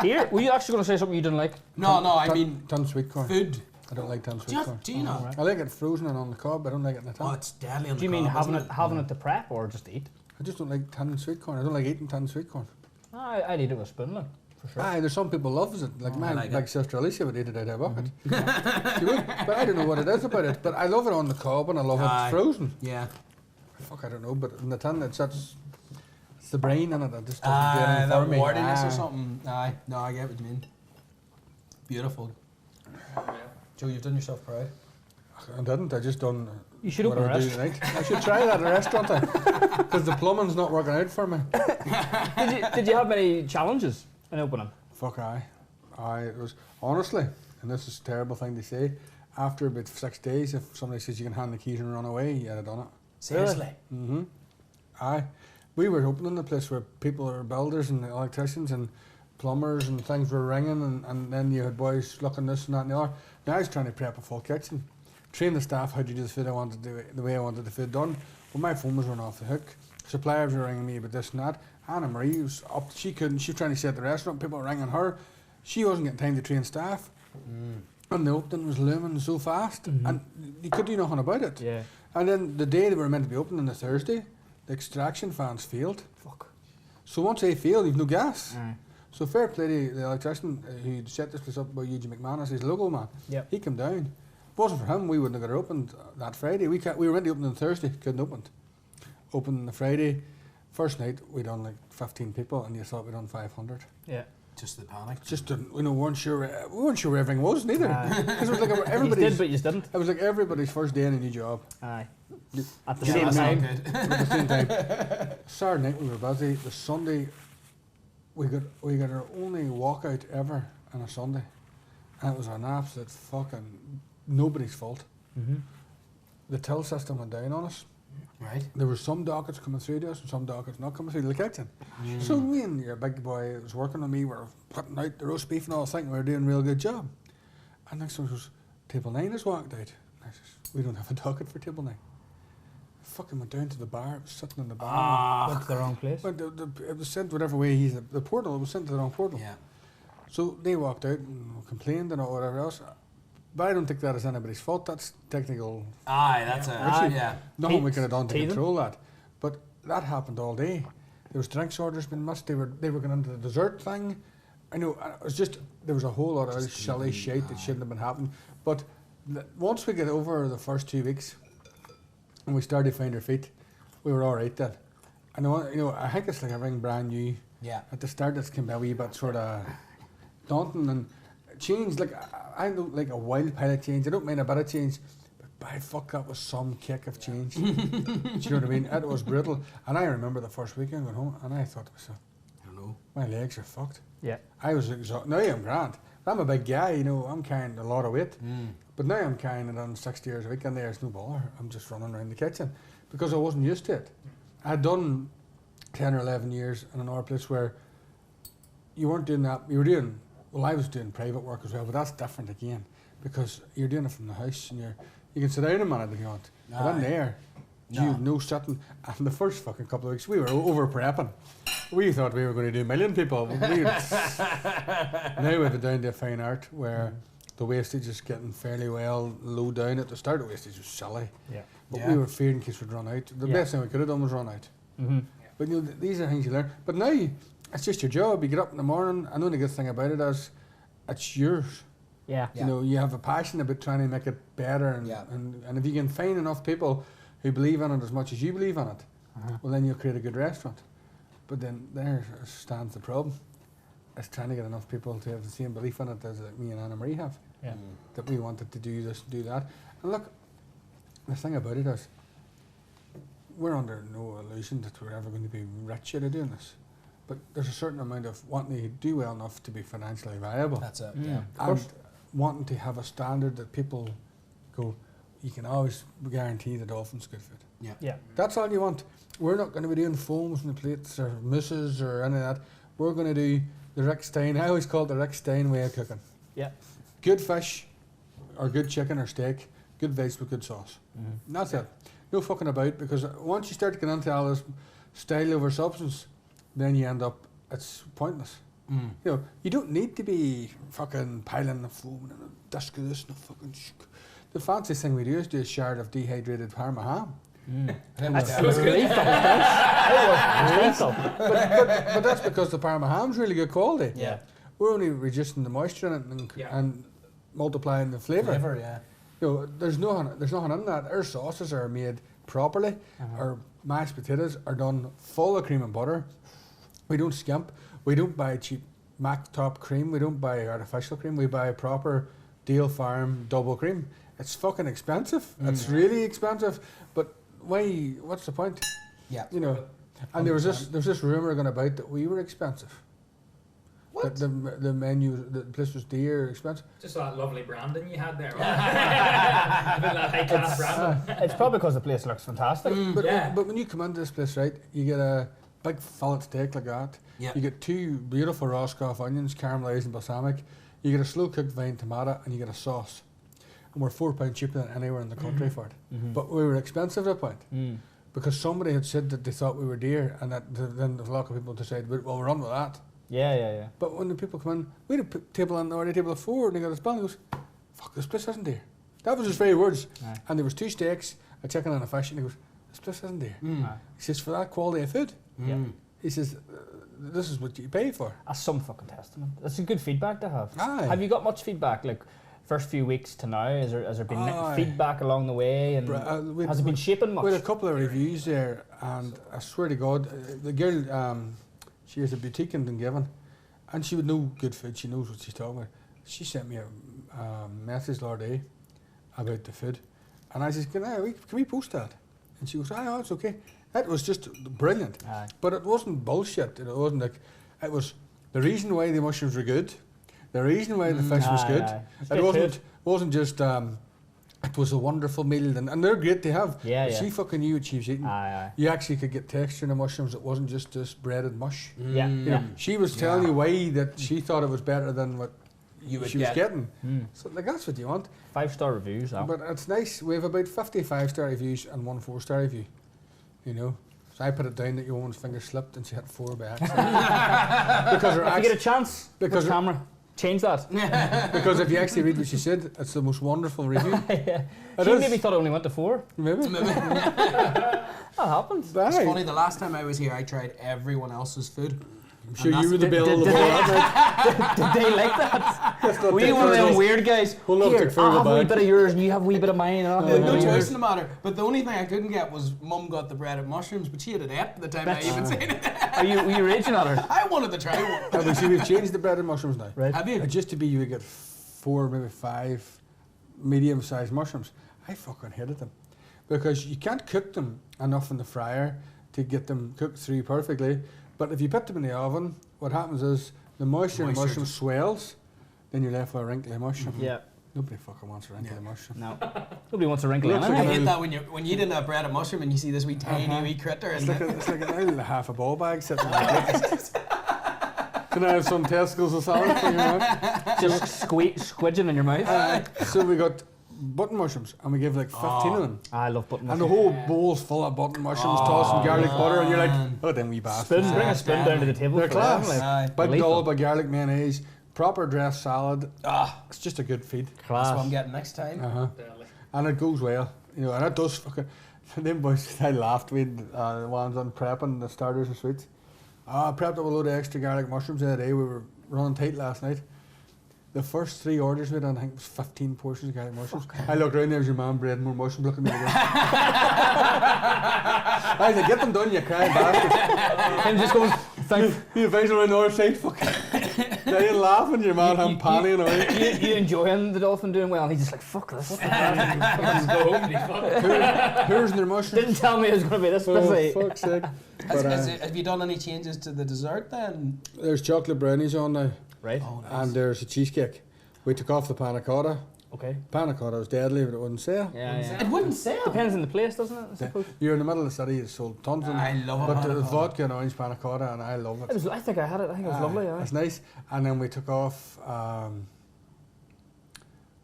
Here, were you actually going to say something you didn't like? No, I mean Ton sweet corn. food. I don't like ton sweet corn. Do you know? I like it frozen and on the cob, I don't like it in the Oh, tin. it's deadly on Do the you mean cob, isn't having it to prep or just to eat? I just don't like tin sweet corn. I don't like eating tin sweet corn. I'd eat it with a spoon, like, for sure. Aye, there's some people loves it. Like my like big sister Alicia would eat it out of a bucket. She would, but I don't know what it is about it. But I love it on the cob and I love Aye. it frozen. Yeah. Fuck, I don't know, but in the tin it's the brain in it. It just doesn't do anything That for me. wordiness Aye. or something. Aye. No, I get what you mean. Beautiful. Joe, you've done yourself proud. I didn't. I just done. You should what open a I do restaurant. tonight. I should try that at a restaurant because the plumbing's not working out for me. Did you have many challenges in opening? Fuck aye. It was honestly, and this is a terrible thing to say. After about 6 days, if somebody says you can hand the keys and run away, you'd have done it. Seriously. Mm-hmm. Aye. We were opening the place where people were builders and electricians and plumbers and things were ringing and then you had boys looking this and that and the other. Now I was trying to prep a full kitchen. Train the staff how to do the food I wanted to do the way I wanted the food done. But my phone was running off the hook. Suppliers were ringing me about this and that. Anna Marie was up, she was trying to set the restaurant, people were ringing her. She wasn't getting time to train staff. And the opening was looming so fast and you could do nothing about it. Yeah. And then the day they were meant to be opening, the Thursday, the extraction fans failed. Fuck. So once they failed, you've no gas. Aye. So fair play to the electrician who set this place up by Eugene McManus, his local man. Yep. He came down. If it wasn't for him, we wouldn't have got it opened that Friday. We were meant to open on Thursday, couldn't open it. Opened on the Friday. First night, we done like 15 people, and you thought we done 500. Yeah. Just the panic. Just didn't, we weren't sure where everything was neither. Aye. 'Cause it was like You everybody's. did, but you didn't. It was like everybody's first day in a new job. Aye. You- At the Yeah, same that's not time. good. At the same time. Saturday night we were busy. The Sunday we got our only walkout ever on a Sunday, and it was an absolute fucking nobody's fault. The till system went down on us. Right. There were some dockets coming through to us and some dockets not coming through to the kitchen. So me and your big boy that was working on me were putting out the roast beef and all, thinking we were doing a real good job. And next one goes, table 9 has walked out. And I says, we don't have a docket for table 9. Fucking went down to the bar, it was sitting in the bar. Went to the wrong place. But it was sent whatever way the portal, it was sent to the wrong portal. Yeah. So they walked out and complained and whatever else. But I don't think that is anybody's fault. That's technical. Aye, that's Aye. yeah. Nothing we could have done to Teething. control that. But that happened all day. There was drinks orders being missed. They were going into the dessert thing. I know it was just there was a whole lot of silly shit that shouldn't have been happening. But once we get over the first 2 weeks and we started to find our feet, we were all right then. I know, I think it's like everything brand new. Yeah. At the start, it's can be a wee bit sort of daunting and change. Like I don't like a wild pilot change. I don't mind a bit of change, but by fuck, that was some kick of change. Do you know what I mean? It was brutal. And I remember the first weekend going home, and I thought to myself, I don't know. my legs are fucked. Yeah. I was exhausted. Now I'm grand. I'm a big guy, I'm carrying a lot of weight. But now I'm carrying it on 60 hours a week, and there's no bother. I'm just running around the kitchen because I wasn't used to it. I'd done 10 or 11 years in another place where you weren't doing that. You were doing, well, I was doing private work as well, but that's different again because you're doing it from the house and you can sit down a minute if you want. But in there, you had no sitting. And the first fucking couple of weeks, we were over prepping. We thought we were going to do a million people. Now we've been down to a fine art where the wastage is getting fairly well low down. At the start, the wastage was silly. Yeah. But Yeah. we were fearing in case we'd run out. The best thing we could have done was run out. Mm-hmm. But you know, these are things you learn. But now, it's just your job. You get up in the morning. I know the good thing about it is, it's yours. Yeah. You know, you have a passion about trying to make it better, and if you can find enough people who believe in it as much as you believe in it, well, then you'll create a good restaurant. But then there stands the problem. It's trying to get enough people to have the same belief in it as me and Anna Marie have. Yeah. That we wanted to do this, do that. And look, the thing about it is, we're under no illusion that we're ever going to be rich out of doing this. But there's a certain amount of wanting to do well enough to be financially viable. That's it. And wanting to have a standard that people go, you can always guarantee the Dolphin's good food. Yeah. That's all you want. We're not going to be doing foams and plates or mousses or any of that. We're going to do the Rick Stein. I always call it the Rick Stein way of cooking. Yeah. Good fish or good chicken or steak, good vegetable, good sauce. And that's it. No fucking about, because once you start to get into all this style over substance, then you end up, it's pointless. You know, you don't need to be fucking piling the foam and a disc of this and a fucking the fancy thing we do is do a shard of dehydrated Parma ham. That's really fucking But that's because the Parma ham's really good quality. Yeah. We're only reducing the moisture in it and multiplying the flavour. You know, there's nothing in that. Our sauces are made properly. Our mashed potatoes are done full of cream and butter. We don't skimp. We don't buy cheap Mac top cream. We don't buy artificial cream. We buy proper Deal Farm double cream. It's fucking expensive. It's really expensive. But why? What's the point? Yeah. You know. And there was this rumour going about that we were expensive. What? That the menu, the place was dear, expensive. Just that lovely branding you had there. A bit of that high class branding. It's probably because the place looks fantastic. But when you come into this place, right, you get a big fillet steak like that. Yeah. You get 2 beautiful Roscoff onions, caramelised and balsamic. You get a slow cooked vine tomato, and you get a sauce. And we're £4 cheaper than anywhere in the country for it. But we were expensive at that point. Because somebody had said that they thought we were dear, and that then a lot of people decided, well, we're on with that. Yeah. But when the people come in, we had a table on already, a table of 4, and they got his bill, and he goes, fuck, this place isn't dear. That was his very words. And there was 2 steaks, a chicken and a fish, and he goes, this place isn't dear. He says, for that quality of food, he says, this is what you pay for. That's some fucking testament. That's a good feedback to have. Aye. Have you got much feedback, like first few weeks to now? Has there been feedback along the way, and has it been shaping much? We had a couple of reviews there, and I swear to God, the girl, she has a boutique in Dungiven, and she would know good food. She knows what she's talking about. She sent me a message the other day about the food, and I said, can we post that? And she goes, oh, it's okay. It was just brilliant. But it wasn't bullshit. It wasn't like, it was the reason why the mushrooms were good, the reason why the fish was good. It wasn't just, it was a wonderful meal, and they're great to have. But she fucking knew what she was eating. You actually could get texture in the mushrooms. It wasn't just this breaded mush. You know, she was telling you why that she thought it was better than what she was getting. So like, that's what you want. 5-star reviews. But it's nice. We have about 50 5-star reviews and 1 4-star review. You know, so I put it down that your woman's finger slipped and she had 4 by accident. Because if you get a chance, because camera, change that. Because if you actually read what she said, it's the most wonderful review. She maybe thought it only went to 4. Maybe. That happens. It's funny, the last time I was here, I tried everyone else's food. I'm sure you were the bill of the whole Did they like that? We one of them weird guys. Here, I'll have a wee bit of yours and you have a wee bit of mine. No choice in the matter. But the only thing I couldn't get was Mum got the breaded mushrooms, but she had it at the time I even seen it. Were you raging at her? I wanted to try one. But see, we've changed the breaded mushrooms now. Right. Have you? It used to be you would get 4, maybe 5 medium-sized mushrooms. I fucking hated them. Because you can't cook them enough in the fryer to get them cooked through perfectly. But if you put them in the oven, what happens is the moisture in the mushroom swells, then you're left with a wrinkly mushroom. Yeah. Nobody fucking wants a wrinkly mushroom. No. Nobody wants a wrinkly Looks anything. I hate that when you eat a breaded mushroom and you see this wee tiny wee critter. It's like an half a ball bag sitting on the plate. Can I have some testicles or salad for you, man? Just squidging in your mouth. So we got button mushrooms, and we give like 15 of them. I love button And mushrooms. the whole bowl's full of button mushrooms, tossing garlic butter, and you're like, oh, them wee bastards. Bring a spoon down to the table. They're for class. them, like, Big lethal. dollop of garlic mayonnaise, proper dressed salad. It's just a good feed. That's what I'm getting next time. Deadly. And it goes well, you know, and it does fucking. Them boys, I laughed with the ones on prepping the starters and sweets. I prepped up a load of extra garlic mushrooms the other day. We were running tight last night. The first 3 orders we done, I think, was 15 portions of garlic mushrooms. I looked around, there was your man bread more mushrooms looking at me again. I said, get them done, you crying bastards. And just goes, thank You advise around the other side, fucking. Now you're laughing, your man having panning away. you enjoying the dolphin doing well? And he's just like, fuck this. Just go home and fuck. Who's in their mushrooms? Didn't tell me it was going to be this Oh, busy. fuck's sake. But, Have you done any changes to the dessert then? there's chocolate brownies on now, Right. Oh, nice. and there's a cheesecake. We took off the panna cotta. Okay. Panna cotta was deadly, but it wouldn't sell. Yeah. It wouldn't sell. Depends on the place, doesn't it? I suppose. You're in the middle of the city, it's sold tons of them. I love a But panna the cotta. vodka and orange panna cotta, and I love it. I think I had it. I think it was lovely. Yeah. It's nice. And then we took off,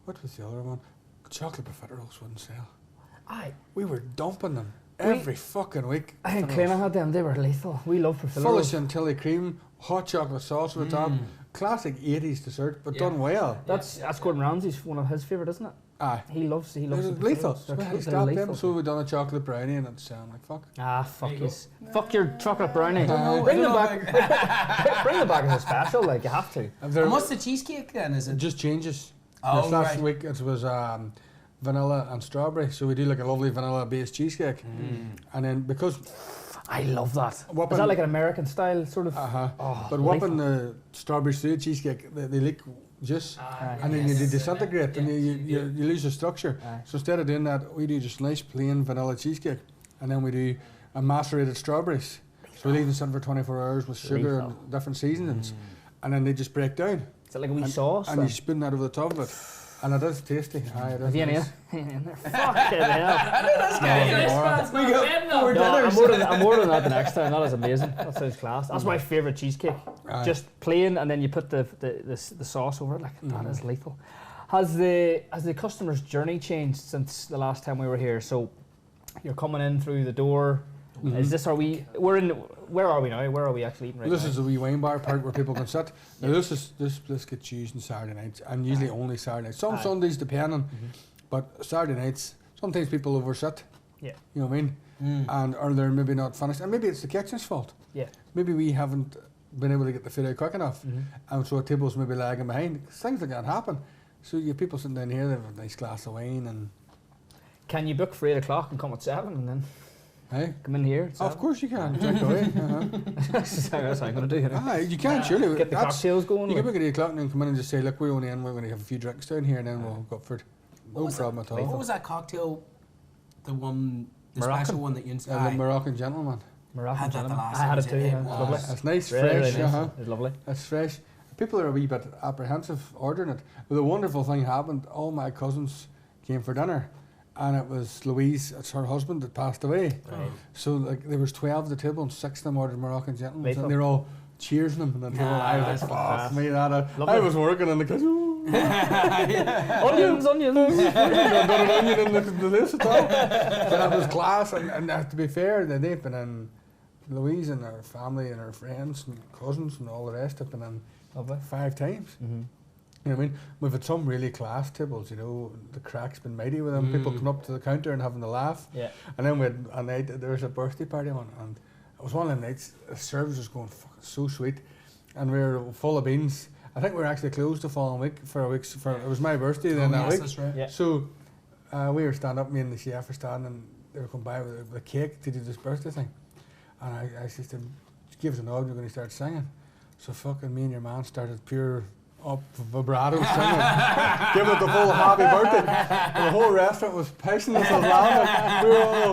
what was the other one? Chocolate profiteroles wouldn't sell. Aye. We were dumping them every fucking week. I think Clena had them. They were lethal. We love Full of profiteroles. chantilly cream, hot chocolate sauce over the top. Classic 80s dessert, but done well. That's Gordon Ramsay's one of his favourite, isn't it? Aye. He loves the Lethal. profiteroles. They're He they're stopped them, lethal. so we done a chocolate brownie and it sounded like fuck. Ah, fuck There you yous. Fuck your chocolate brownie. know. Bring them back. Bring them back as a special. Like you have to. And there- And what's the cheesecake then? Is it it? just changes. Oh, This last right. week it was vanilla and strawberry, so we do like a lovely vanilla based cheesecake. And then because I love that. Whopping- Is that like an American style sort of? but lethal. whopping the strawberry suet cheesecake, they leak juice. Aye. And then you Yes. disintegrate and you lose the structure. Aye. So instead of doing that, we do just nice plain vanilla cheesecake, and then we do a macerated strawberries. So we leave them sitting for 24 hours with sugar Lethal. and different seasonings, and then they just break down. Is it like a wee sauce? And you spoon that over the top of it, and it is tasty. Aye, it is Have you any? nice. Fucking hell. We go for No, dinners. I'm ordering that the next time. That is amazing. That sounds class. That's my favourite cheesecake. Aye. Just plain, and then you put the sauce over it. Like that is lethal. Has the customer's journey changed since the last time we were here? So you're coming in through the door. Is this? We're in? Where are we now? Where are we actually eating right This now? is a wee wine bar part where people can sit. Now this gets used on Saturday nights, and usually only Saturday nights. Some Aye. Sundays depending, but Saturday nights sometimes people oversit. Yeah. You know what I mean? And or they're maybe not finished, and maybe it's the kitchen's fault. Yeah. Maybe we haven't been able to get the food out quick enough, and so a table's maybe lagging behind. Things like that happen. So you have people sitting down here, they have a nice glass of wine, and Can you book for 8 o'clock and come at 7 and then hey, come in here? At of course you can drink away. That's what I'm going to do. You know? Aye, you can surely. Get the That's- cocktails going. You like. can book at 8 o'clock and then come in and just say, look, we're only in, we're going to have a few drinks down here, and then we'll go for it. No was problem at What all. was that cocktail? The Moroccan? special one that you The Moroccan gentleman. Moroccan Had that the gentleman. last I had it time, too. it Yeah. It's was- lovely. It's nice, Really, fresh. really nice. It's It's lovely. fresh. People are a wee bit apprehensive ordering it. But the wonderful thing happened, all my cousins came for dinner, and it was Louise, it's her husband that passed away. Right. So like there was 12 at the table and 6 of them ordered Moroccan gentlemen, Lethal. and they were all cheersing them. And the table, I was like, that's fuck me, that. I Lovely. was working in the kitchen. Onions. Got an onion in the list at all. But it was class, and to be fair, they've been in, Louise and her family and her friends and cousins and all the rest have been in Lovely. 5 times. You know what I mean? We've had some really class tables, you know, the crack's been mighty with them, people come up to the counter and having a laugh. Yeah. And then we had a night, there was a birthday party on, and it was one of the nights, the service was going fucking so sweet, and we were full of beans. I think we were actually closed the following week for a week, it was my birthday then that week. That's right. Yeah. So we were standing up, me and the chef were standing, and they were coming by with a cake to do this birthday thing. And I said to him, give us a nod, we're going to start singing. So fucking me and your man started pure up vibrato singing, giving it the full happy birthday. And the whole restaurant was pissing us, was laughing. We were all,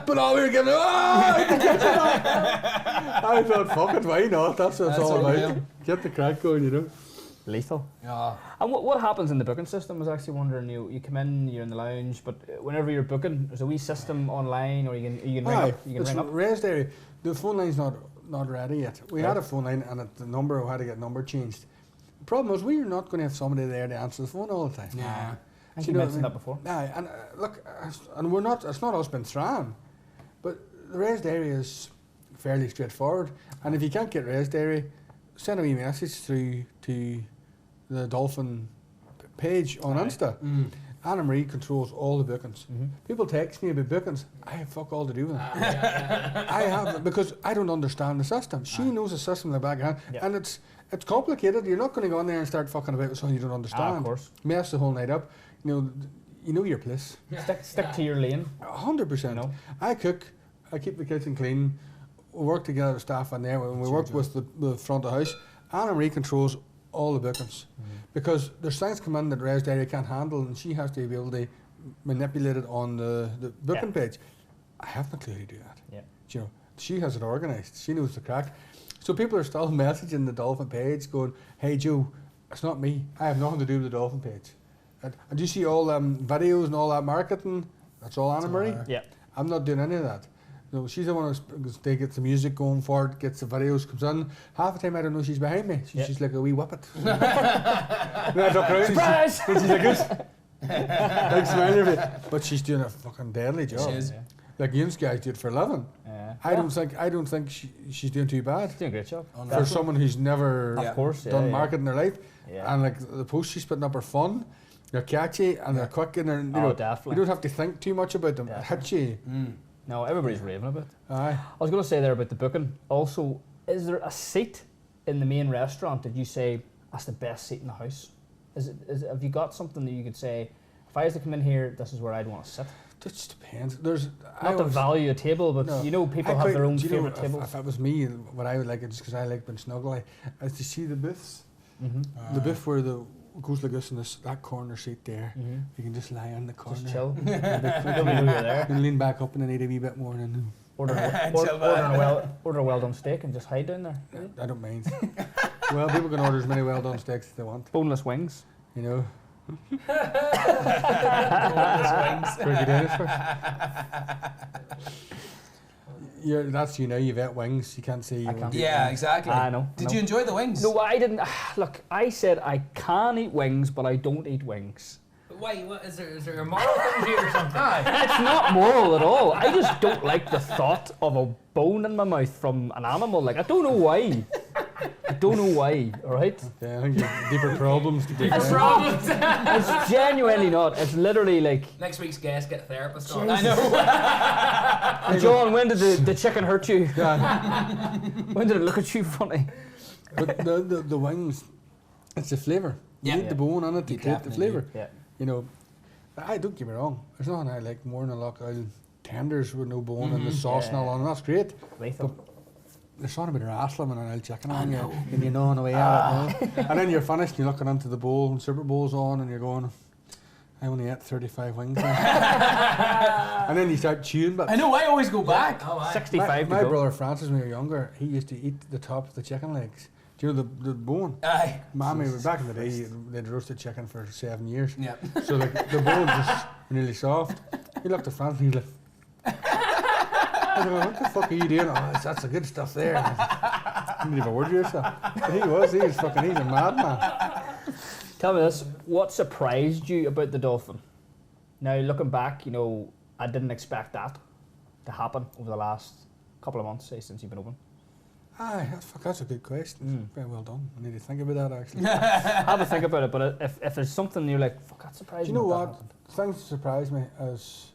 but all we were giving, I thought, fuck it, why not? That's what it's That's all about. unreal. Get the crack going, you know. Lethal. Yeah. And what happens in the booking system? I was actually wondering. You come in, you're in the lounge, but whenever you're booking, there's a wee system online, or you can ring Aye, up. You can it's ring up. raised area. The phone line's not ready yet. We had a phone line, and the number, we had to get number changed. The problem was we were not going to have somebody there to answer the phone all the time. Yeah. I think Do you you know what I mentioned mean? that before. Aye, and look, and we're not. It's not us being thrown, but the raised area is fairly straightforward. And if you can't get raised area, send a wee message through to the Dolphin page on Insta. Anna Marie controls all the bookings. People text me about bookings. I have fuck all to do with them. I have, because I don't understand the system. She knows the system in the back hand, and it's complicated. You're not going to go in there and start fucking about with something you don't understand. Of course. Mess the whole night up. You know your place. Stick to your lane. 100%. No. I cook. I keep the kitchen clean. We work together with staff in there. When we work with the front of house, Anna Marie controls all the bookings, because there's things come in that Res Dairy can't handle, and she has to be able to manipulate it on the booking page. I have no clue how to do that. Yeah. You know, she has it organised. She knows the crack. So people are still messaging the Dolphin page, going, "Hey Joe, it's not me. I have nothing to do with the Dolphin page." And you see all videos and all that marketing? That's all Anna Marie. Yeah. I'm not doing any of that. No, she's the one who gets the music going for it, gets the videos, comes in. Half the time I don't know she's behind me. She's like a wee whippet. Surprise! She's like this. Like smiling at me. But she's doing a fucking deadly job. She is. Yeah. Like you guys do it for a living. I don't think she's doing too bad. She's doing a great job. For someone who's never Of course, done marketing in their life. Yeah. And like the posts she's putting up are fun. They're catchy and they're quick, and they're, you know, definitely. you don't have to think too much about them. It hits you. No, everybody's raving about it. Aye. I was going to say there about the booking. Also, is there a seat in the main restaurant that you say that's the best seat in the house? Have you got something that you could say, if I was to come in here, this is where I'd want to sit? It just depends. There's Not to value a table, but No. you know, people I have quite- their own do you know, favourite tables. If it was me, what I would like, just because I like being snuggly, is to see the booths. The booth where the goes like this in that corner seat there. You can just lie in the corner. Just chill. Nobody know you're there. You can lean back up and then eat a wee bit more. And Order a well done steak and just hide down there. I don't mind. Well, people can order as many well done steaks as they want. Boneless wings. You know. Boneless wings. Turkey dinosaur. That's you've ate wings. You can't say you won't eat Yeah, wings. exactly. I know. Did you enjoy the wings? No, I didn't. Look, I said I can eat wings, but I don't eat wings. Why? What is there a moral thing here or something? It's not moral at all. I just don't like the thought of a bone in my mouth from an animal. Like, I don't know why. I don't know why, alright? Yeah, I think you have deeper problems to dig It's down. not. It's genuinely not. It's literally like, Next week's guest get a therapist on. Jesus. I know. John, when did the chicken hurt you? When did it look at you funny? But the wings, it's the flavour. You Yeah. eat the bone on it to You create the definitely flavour. Yeah. You know, I don't get me wrong. There's nothing I like more than a Loch Island tenders with no bone and the sauce and all on. That's great. Lethal. There's something about wrestling and an old chicken on you, and you're gnawing away at it. And then you're finished, you're looking into the bowl, and Superbowl's on, and you're going, I only ate 35 wings. And then you start chewing, but I know, I always go back. Oh, aye. 65 my to go. brother Francis, when we were younger, he used to eat the top of the chicken legs. Do you know the bone? Aye. Mommy, back in the day, they'd roasted chicken for 7 years. Yeah. So like the bone just really soft. He looked at Francis and he was like, I don't know, what the fuck are you doing? Oh, that's the good stuff there. You need to have a word with yourself. But he's a madman. Tell me this, what surprised you about the Dolphin? Now, looking back, you know, I didn't expect that to happen over the last couple of months, say, since you've been open. Aye, that's a good question. Very well done. I need to think about that actually. Have a think about it, but if there's something you're like, fuck, that surprised Do me. you know that what? happened. Things that surprise me is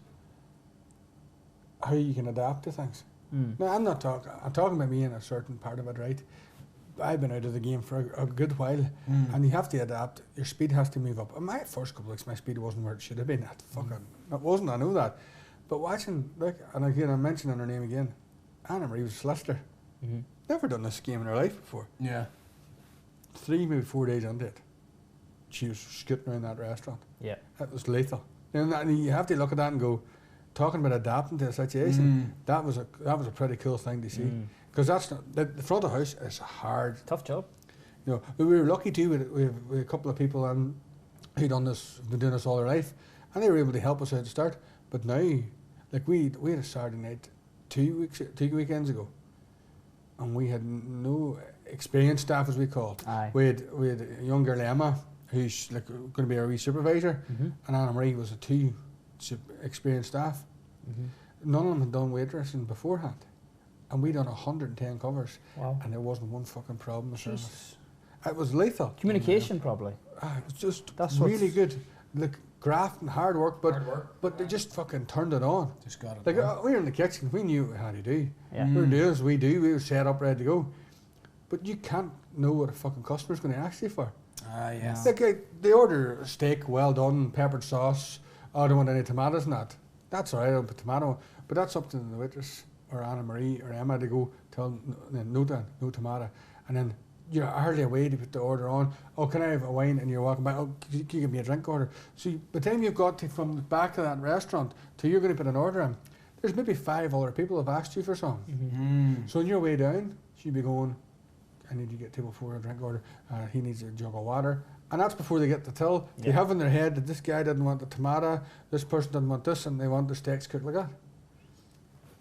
how you can adapt to things. Now, I'm talking about me in a certain part of it, right? I've been out of the game for a good while, and you have to adapt. Your speed has to move up. And my first couple of weeks, my speed wasn't where it should have been. It wasn't, I know that. But watching, and again, I'm mentioning her name again, Anna Marie was a solicitor. Never done this game in her life before. Yeah. 3, maybe 4 days into it, she was scooting around that restaurant. Yeah. It was lethal. And you have to look at that and go, talking about adapting to a situation, that was a pretty cool thing to see. Because that's not, the front of house is hard. Tough job. You know, we were lucky too. We have a couple of people who done this, been doing this all their life, and they were able to help us out at the start. But now, like we had a Saturday night 2 weekends ago, and we had no experienced staff, as we call it. Aye. We had a young girl, Emma, who's like going to be our wee supervisor, and Anna Marie was a 2 experienced staff. None of them had done waitressing beforehand. and we done 110 covers, Wow. and there wasn't one fucking problem with service. Jesus. It was lethal. Communication, probably. It was just That's really what's- good. Like graft and hard work, but Hard work. but they just fucking turned it on. Just got it. Like done. we were in the kitchen, we knew how to do. Yeah. We were doing as we do. We were set up, ready to go. But you can't know what a fucking customer's going to ask you for. Ah, yes. Like they order a steak, well done, peppered sauce. Oh, I don't want any tomatoes in that. That's all right, I'll put tomato. But that's up to the waitress or Anna Marie or Emma to go tell them, no tomato. And then you're hardly away to put the order on. Oh, can I have a wine? And you're walking back. Oh, can you give me a drink order? So by the time you've got to from the back of that restaurant to you're going to put an order in, there's maybe 5 other people have asked you for some. So on your way down, she'd be going, I need to get table 4 a drink order. He needs a jug of water. And that's before they get the till. They have in their head that this guy didn't want the tomato, this person didn't want this, and they want the steaks cooked like that.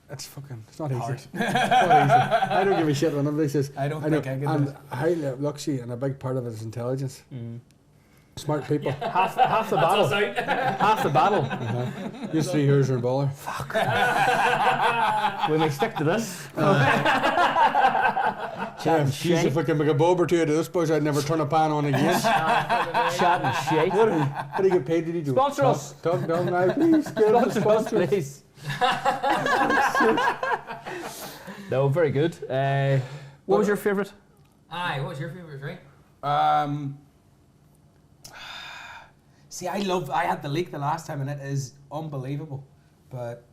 It's not easy. Hard. It's not easy. I don't give a shit when anybody says. I don't think I can do And it. highly luxury, and a big part of it is intelligence. Smart people. Half the battle. Half the battle. You 3 years are a baller. We may stick to this. Yeah, and she's shite. if I can make a bob or two out of this, boys, I'd never turn a pan on again. Chat and shite. What do you get paid to do? Sponsor us. Talk down now, please. Give us a Sponsor us, sponsor. please. No, very good. What was your favourite? Aye, what was your favourite drink? See, I had the leek the last time, and it is unbelievable. But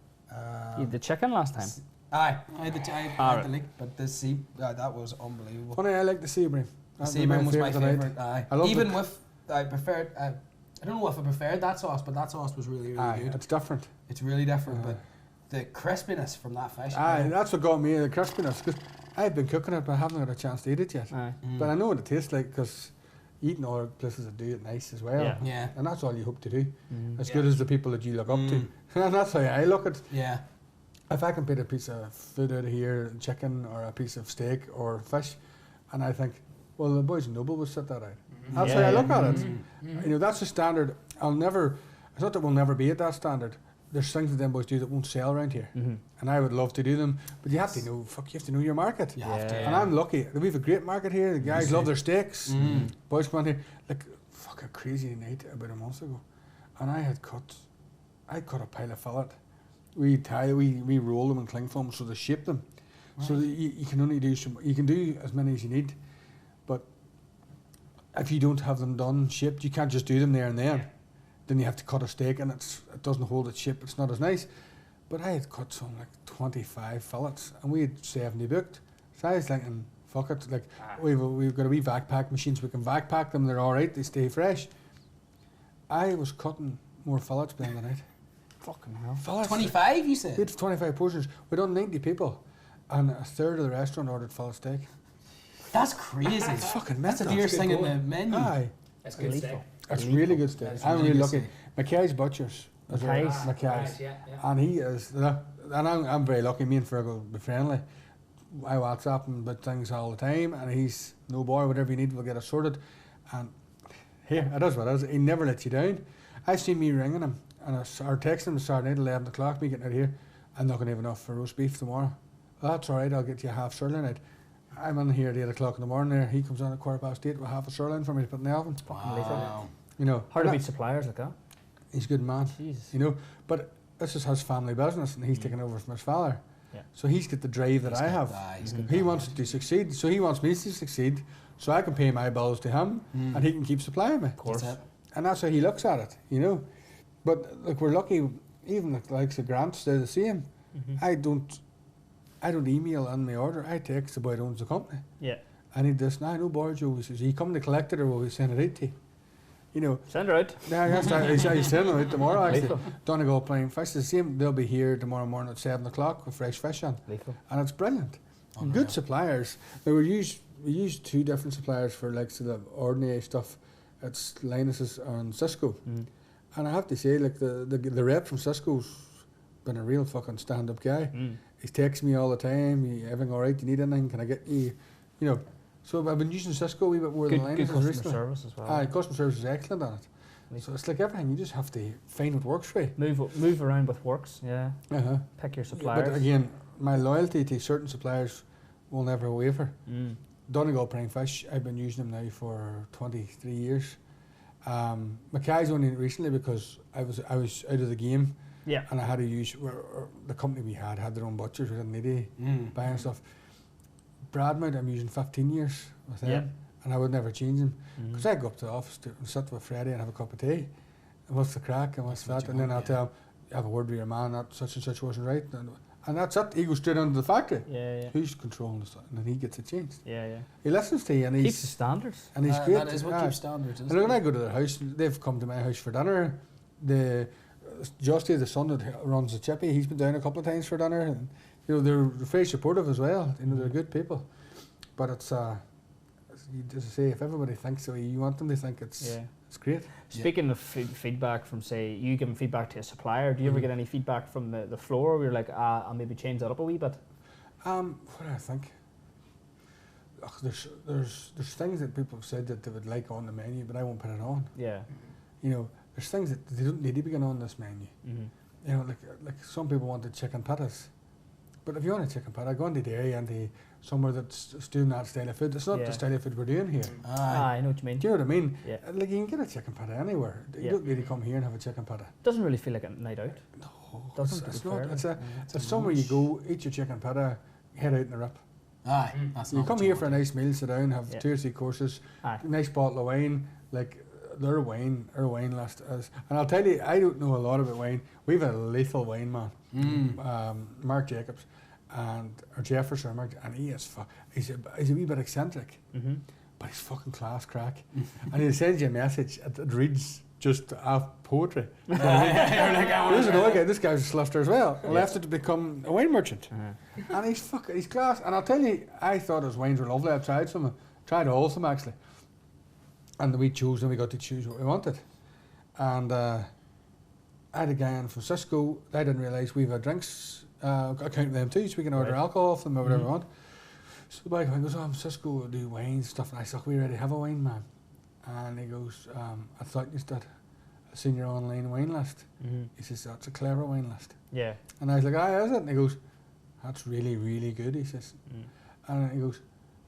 You had the chicken last time. aye, I had the Alright. leek, but the sea that was unbelievable. Funny, I like the sea bream. The sea bream was my favourite. Aye, I love even the- with I preferred. I don't know if I preferred that sauce, but that sauce was really Aye, good. it's different. It's really different, but the crispiness from that fish. Aye, that's what got me, the crispiness. Because I've been cooking it, but I haven't had a chance to eat it yet. Aye. But I know what it tastes like because eating other places that do it nice as well. Yeah. Yeah. And that's all you hope to do. As Yeah. good as the people that you look up to. And that's how I look at it. Yeah. If I can put a piece of food out of here, chicken or a piece of steak or fish, and I think, well, the boys in Noble will set that out. That's Yeah, how I yeah. look at it. You know, that's the standard. It's not that we'll never be at that standard. There's things that them boys do that won't sell around here. And I would love to do them, but you have to know, you have to know your market. You have to. Yeah. And I'm lucky. We have a great market here. The guys love their steaks. Boys come on here. Like, a crazy night about a month ago. And I cut a pile of fillet. We roll them in cling film so they shape them. So that you can only do you can do as many as you need. But if you don't have them done, shaped, you can't just do them there and then. Then you have to cut a steak and it doesn't hold its shape, it's not as nice. But I had cut some like 25 fillets and we had 70 booked. So I was thinking, fuck it, like we've got a wee vac pack machines, we can vac pack them, they're alright, they stay fresh. I was cutting more fillets by the night. Fucking hell. Fillets. 25, you We said? had 25 portions. We done 90 people and a third of the restaurant ordered fillet steak. That's crazy. It's fucking That's the mental. dearest thing in the menu. Aye. That's good steak. It's really good steak. That's I'm really really good lucky. McKays Butchers. McKays. McKays. Yeah. And he is, and I'm very lucky. Me and Fergal be friendly. I WhatsApp him about things all the time, and he's no boy. Whatever you need, we'll get it sorted. And here, it is what it is. He never lets you down. I see me ringing him and or texting him Saturday night, 11 o'clock. Me getting out of here. I'm not going to have enough for roast beef tomorrow. Well, that's all right. I'll get you a half sirloin out. I'm in here at 8 o'clock in the morning. There, he comes on at 8:15 with half a sirloin for me to put in the oven. Wow. You know, Hard to and beat suppliers like that. he's a good man. Jesus. You know, but this is his family business, and he's taken over from his father. Yeah. So he's got the drive that He's I got have. that, he's got He that. wants to succeed, so he wants me to succeed, so I can pay my bills to him, and he can keep supplying me. Of course. That's it. And that's how he looks at it, you know. But look, we're lucky. Even the likes of Grants, they're the same. I don't email in my order. I text the boy that owns the company. Yeah. I need this now. No bother, Joe. He says, "He come to collect it, or will we send it out to you?" You know. Send her out. Yeah, he's sending it out tomorrow actually. Lethal. Donegal playing fish. The same. They'll be here tomorrow morning at 7 o'clock with fresh fish on, Lethal. and it's brilliant. Unreal. Good suppliers. Now we use 2 different suppliers for like the ordinary stuff. It's Linus's and Sysco, and I have to say, like the rep from Sysco's been a real fucking stand-up guy. He texts me all the time. Everything all right? You need anything? Can I get you? You know. So I've been using Sysco a wee bit more Good, than good Linus customer recently. service as well. Aye, customer service is excellent on it. So it's like everything. You just have to find what works for you. Move around with works. Yeah. Uh-huh. Pick your Yeah, suppliers. but again, my loyalty to certain suppliers will never waver. Donegal prime fish, I've been using them now for 23 years. McKays only recently because I was out of the game. Yeah. And I had to use the company we had their own butchers. We didn't need to buy and stuff. Bradmount, I'm using 15 years with them, and I would never change them because I go up to the office and sit with Freddie and have a cup of tea. And what's the crack and what's that? And then I'll tell him, have a word with your man that such and such wasn't right, and that's it. He goes straight into the factory. Yeah. Who's controlling the stuff, and then he gets it changed. Yeah. He listens to you, and Keeps the standards. and he's great. That is what keeps standards. And when I go to their house, they've come to my house for dinner. Justy, the son that runs the chippy, he's been down a couple of times for dinner, and you know they're very supportive as well. You know they're good people, but it's as I say, if everybody thinks the way you want them to think, it's great. Speaking of feedback from, say, you giving feedback to a supplier, do you ever get any feedback from the floor where you're like, I'll maybe change that up a wee bit? What do I think? Ugh, there's things that people have said that they would like on the menu, but I won't put it on. Yeah. You know, there's things that they don't need to be on this menu. You know, like some people wanted chicken patties, but if you want a chicken patty, go into dairy and somewhere that's doing that style of food. It's not the style of food we're doing here. I know what you mean. Do you know what I mean? Yeah. Like you can get a chicken patty anywhere. You don't need to come here and have a chicken patty. Doesn't really feel like a night out. No, Doesn't it's to be not. fair. It's somewhere you go, eat your chicken patty, head out in the rip. That's You not come what here for a want. nice meal, sit down, have 2 or 3 courses, nice bottle of wine, like our wine list is. And I'll tell you, I don't know a lot about wine. We have a lethal wine man, Mark Jacobs, and or Jefferson, and he is he's a wee bit eccentric, but he's fucking class crack. And he'll send you a message that reads just half poetry. There's another guy. This guy's a slifter as well. Left it to become a wine merchant, and he's class. And I'll tell you, I thought his wines were lovely. I tried some, tried all of them actually, and we chose, and we got to choose what we wanted. And I had a guy in from Sysco. I didn't realise we have a drinks account with them too, so we can order alcohol from them or whatever we want. So the guy goes, Sysco do wine stuff, and I said, we already have a wine man. And he goes, I thought you did. I seen your online wine list. He says, that's a clever wine list. Yeah. And I was like, is it? And he goes, that's really, really good, he says. And he goes,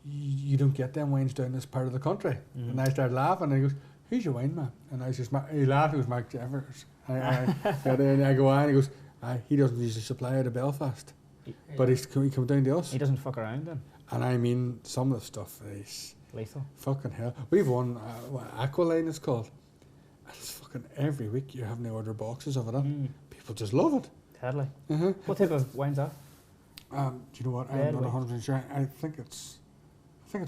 you don't get them wines down this part of the country. And I started laughing, and he goes, who's your wine man? And I says, he laughed, it was Mark Jeffers. And I go, and he goes, he doesn't usually supply out of Belfast. But he come down to us. He doesn't fuck around then. And I mean, some of the stuff is lethal. Fucking hell. We've won Aqualine it's called. And it's fucking every week you're having to order boxes of it in. People just love it. Totally. What type of wine's that? Do you know what? Red I'm not 100% sure. I think it's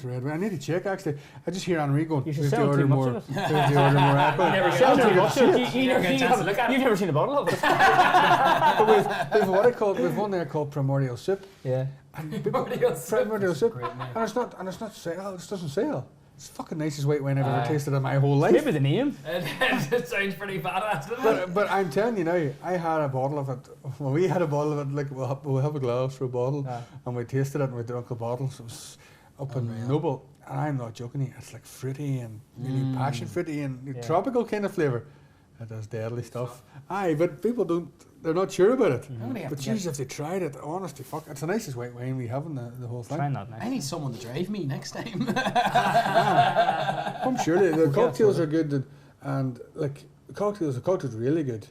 red wine. I need to check actually. I just hear Henri going, You should we have to sell order too more. much of We it. have to order more Aqualine. Never Sell sell too too much. much. You've never seen a bottle of it. But we've what I call, we've one there called Primordial Soup. Yeah. Primordial Soup. Great name. And it's not sale. It doesn't sell. It's the fucking nicest white wine I've ever tasted in my whole life. Maybe the name. It sounds pretty badass, doesn't it? But I'm telling you now, I had a bottle of it. Well, we had a bottle of it. Like we'll have a glass for a bottle, and we tasted it and we drank the bottles. It was up in Noble, and I'm not joking. It's like fruity and really passion fruity and tropical kind of flavour. It does deadly stuff. Aye, but people don't. They're not sure about it. But geez, if they tried it, honestly, fuck, it's the nicest white wine we have in the whole thing. Try that next. I need someone to drive me next time. I'm sure the cocktails are good, and like the cocktails are really good.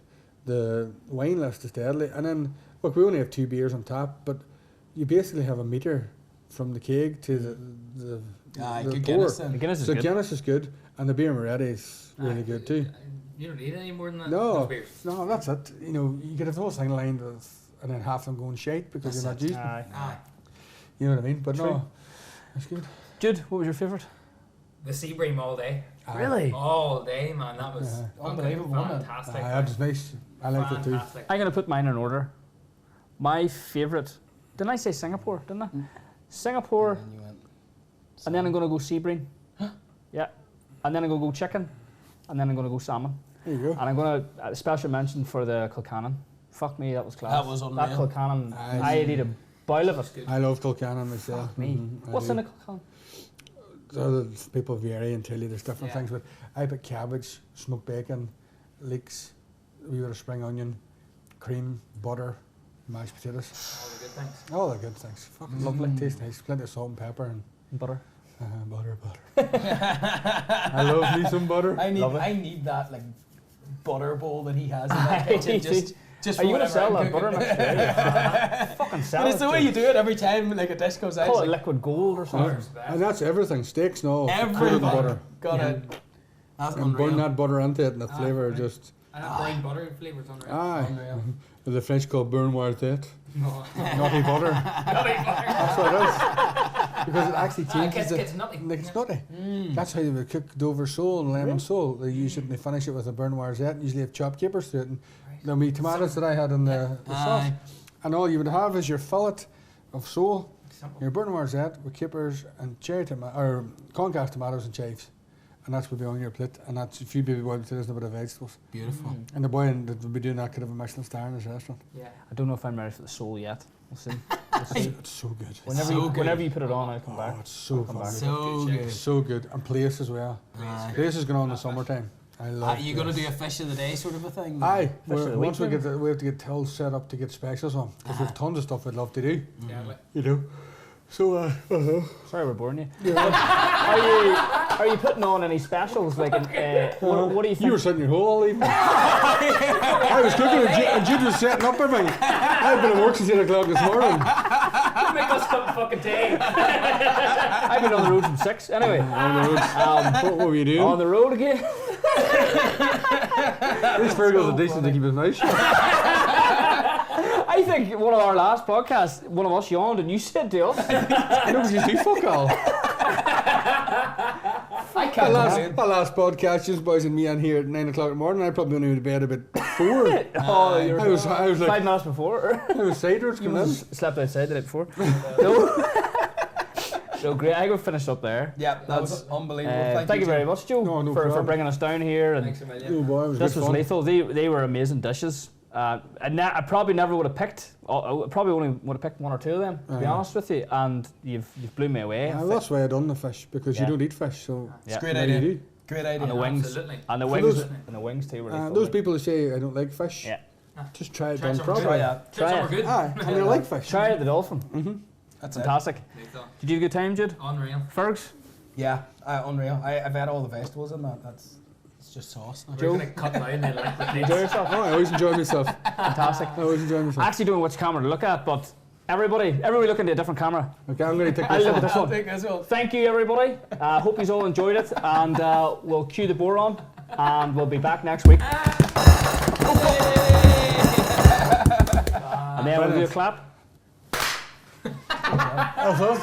The wine list is deadly, and then look, we only have 2 beers on tap, but you basically have a meter from the keg to the Good pour. Guinness then. The Guinness is So good. Guinness is good, and the beer Moretti is really good too. You don't need any more than that. No, Those beers. no, that's it. You know, you could have the whole thing lined with, and then half them going shite because you're not using. Aye. You know what I mean? But True. no, it's good. Jude, what was your favourite? The sea bream all day. Really? All day, man. That was Unbelievable, wasn't it? fantastic. That was nice. I liked it too. Fantastic. I'm going to put mine in order. My favourite, didn't I say Singapore, didn't I? Singapore, And you went, and then I'm going to go sea bream. Yeah. And then I'm going to go chicken, and then I'm going to go salmon. There you go. And I'm going to special mention for the colcannon. Fuck me, that was class. That was unreal. That colcannon, Aye. I'd eat a boil of it. I love colcannon myself. Fuck me. What's in a colcannon? Other people vary and tell you there's different Yeah. things, but I put cabbage, smoked bacon, leeks, a wee bit of spring onion, cream, butter, mashed potatoes. All the good things. All the good things. Fucking lovely, tastes nice. Plenty of salt and pepper and Butter. butter. I love me some butter. I need that like butter bowl that he has in that kitchen. Just Are for you going to whatever sell I'm that butter cooking. next week? Fucking sell But it's the way you do it every time like a dish goes out. Call It's it like, liquid gold or something. And that's everything. Steaks and all. every coated in butter. Got it. That's And burn unreal. that butter into it and the flavour right. just... And that brown butter flavour's unreal. Aye. Unreal. The French call burn wire that. No. Nutty butter. That's what it is. Because it actually changes It's nutty. Like it's nutty. That's how they would cook Dover sole and lemon sole. They use it and they finish it with a burn wire zet and usually have chopped capers to it. And there'll be tomatoes that I had in the sauce. Aye. And all you would have is your fillet of sole, Simple. your burn wire zet with capers and cherry tomato or concassed tomatoes and chives. And that's what will be on your plate. And that's a few baby boiled potatoes and a bit of vegetables. Beautiful. And the boy that will be doing that could have a Michelin star in his restaurant. Yeah. I don't know if I'm ready for the soul yet. We'll see. It's so good. Whenever you put it on, I'll come back. Oh, it's so Come fun. back. So good. It's so good. And place as well. Aye. Place is going on in the summertime. I love Are you going to place. do a fish of the day sort of a thing? Aye, Fish of the once week, we have to get tills set up to get specials on. Because we have tons of stuff we'd love to do. Yeah, like, You know. So, Sorry, we're boring you. Are you putting on any specials? Like, what do you think? you were sitting in your hole all evening. I was cooking and Jude was setting up everything. I've been at work since 8 o'clock this morning. don't make us come fucking tea. I've been on the road from 6. Anyway, On the road. What were you doing? on the road again. These Fergals are decent to keep us nice. I think one of our last podcasts, one of us yawned and you said to us, I don't just do fuck all. I can't That last podcast, just boys and me on here at 9 o'clock in the morning. I probably only went to bed about 4. Oh, you're I was 5 like, minutes before. I was sideways coming in. Slept outside the night before. No. So great. I go finish up there. Yeah, that was unbelievable. Thank you very much, Joe, No for problem. bringing us down here. And Thanks a million. Oh boy, it was this good was fun. lethal. They were amazing dishes. I probably never would have picked. I probably only would have picked 1 or 2 of them, to be honest with you. And you've blew me away. That's why I done the fish, because Yeah. you don't eat fish, so Yeah. Great now idea. you do. Great And the idea. wings, Absolutely. and the For wings, those- and the wings too were lethal. Those people who say I don't like fish, Yeah. just try it Try done some properly. Try that. Try Try it. good. Aye, and they like fish. Try it, the Dolphin. That's it. Fantastic. Lethal. Did you have a good time, Jude? Unreal. Fergs? Yeah, unreal. I've had all the vegetables in that. It's just sauce now. We're gonna cut down the like Enjoy yourself. Oh, I always enjoy myself. Fantastic. I always enjoy myself. I actually don't know which camera to look at, but everybody look into a different camera. Okay, I'm going to take I'll this look at one. this I'll one. take this one. Thank you, everybody. Hope you all enjoyed it, and we'll cue the board on, and we'll be back next week. And then we'll do a clap. That's us.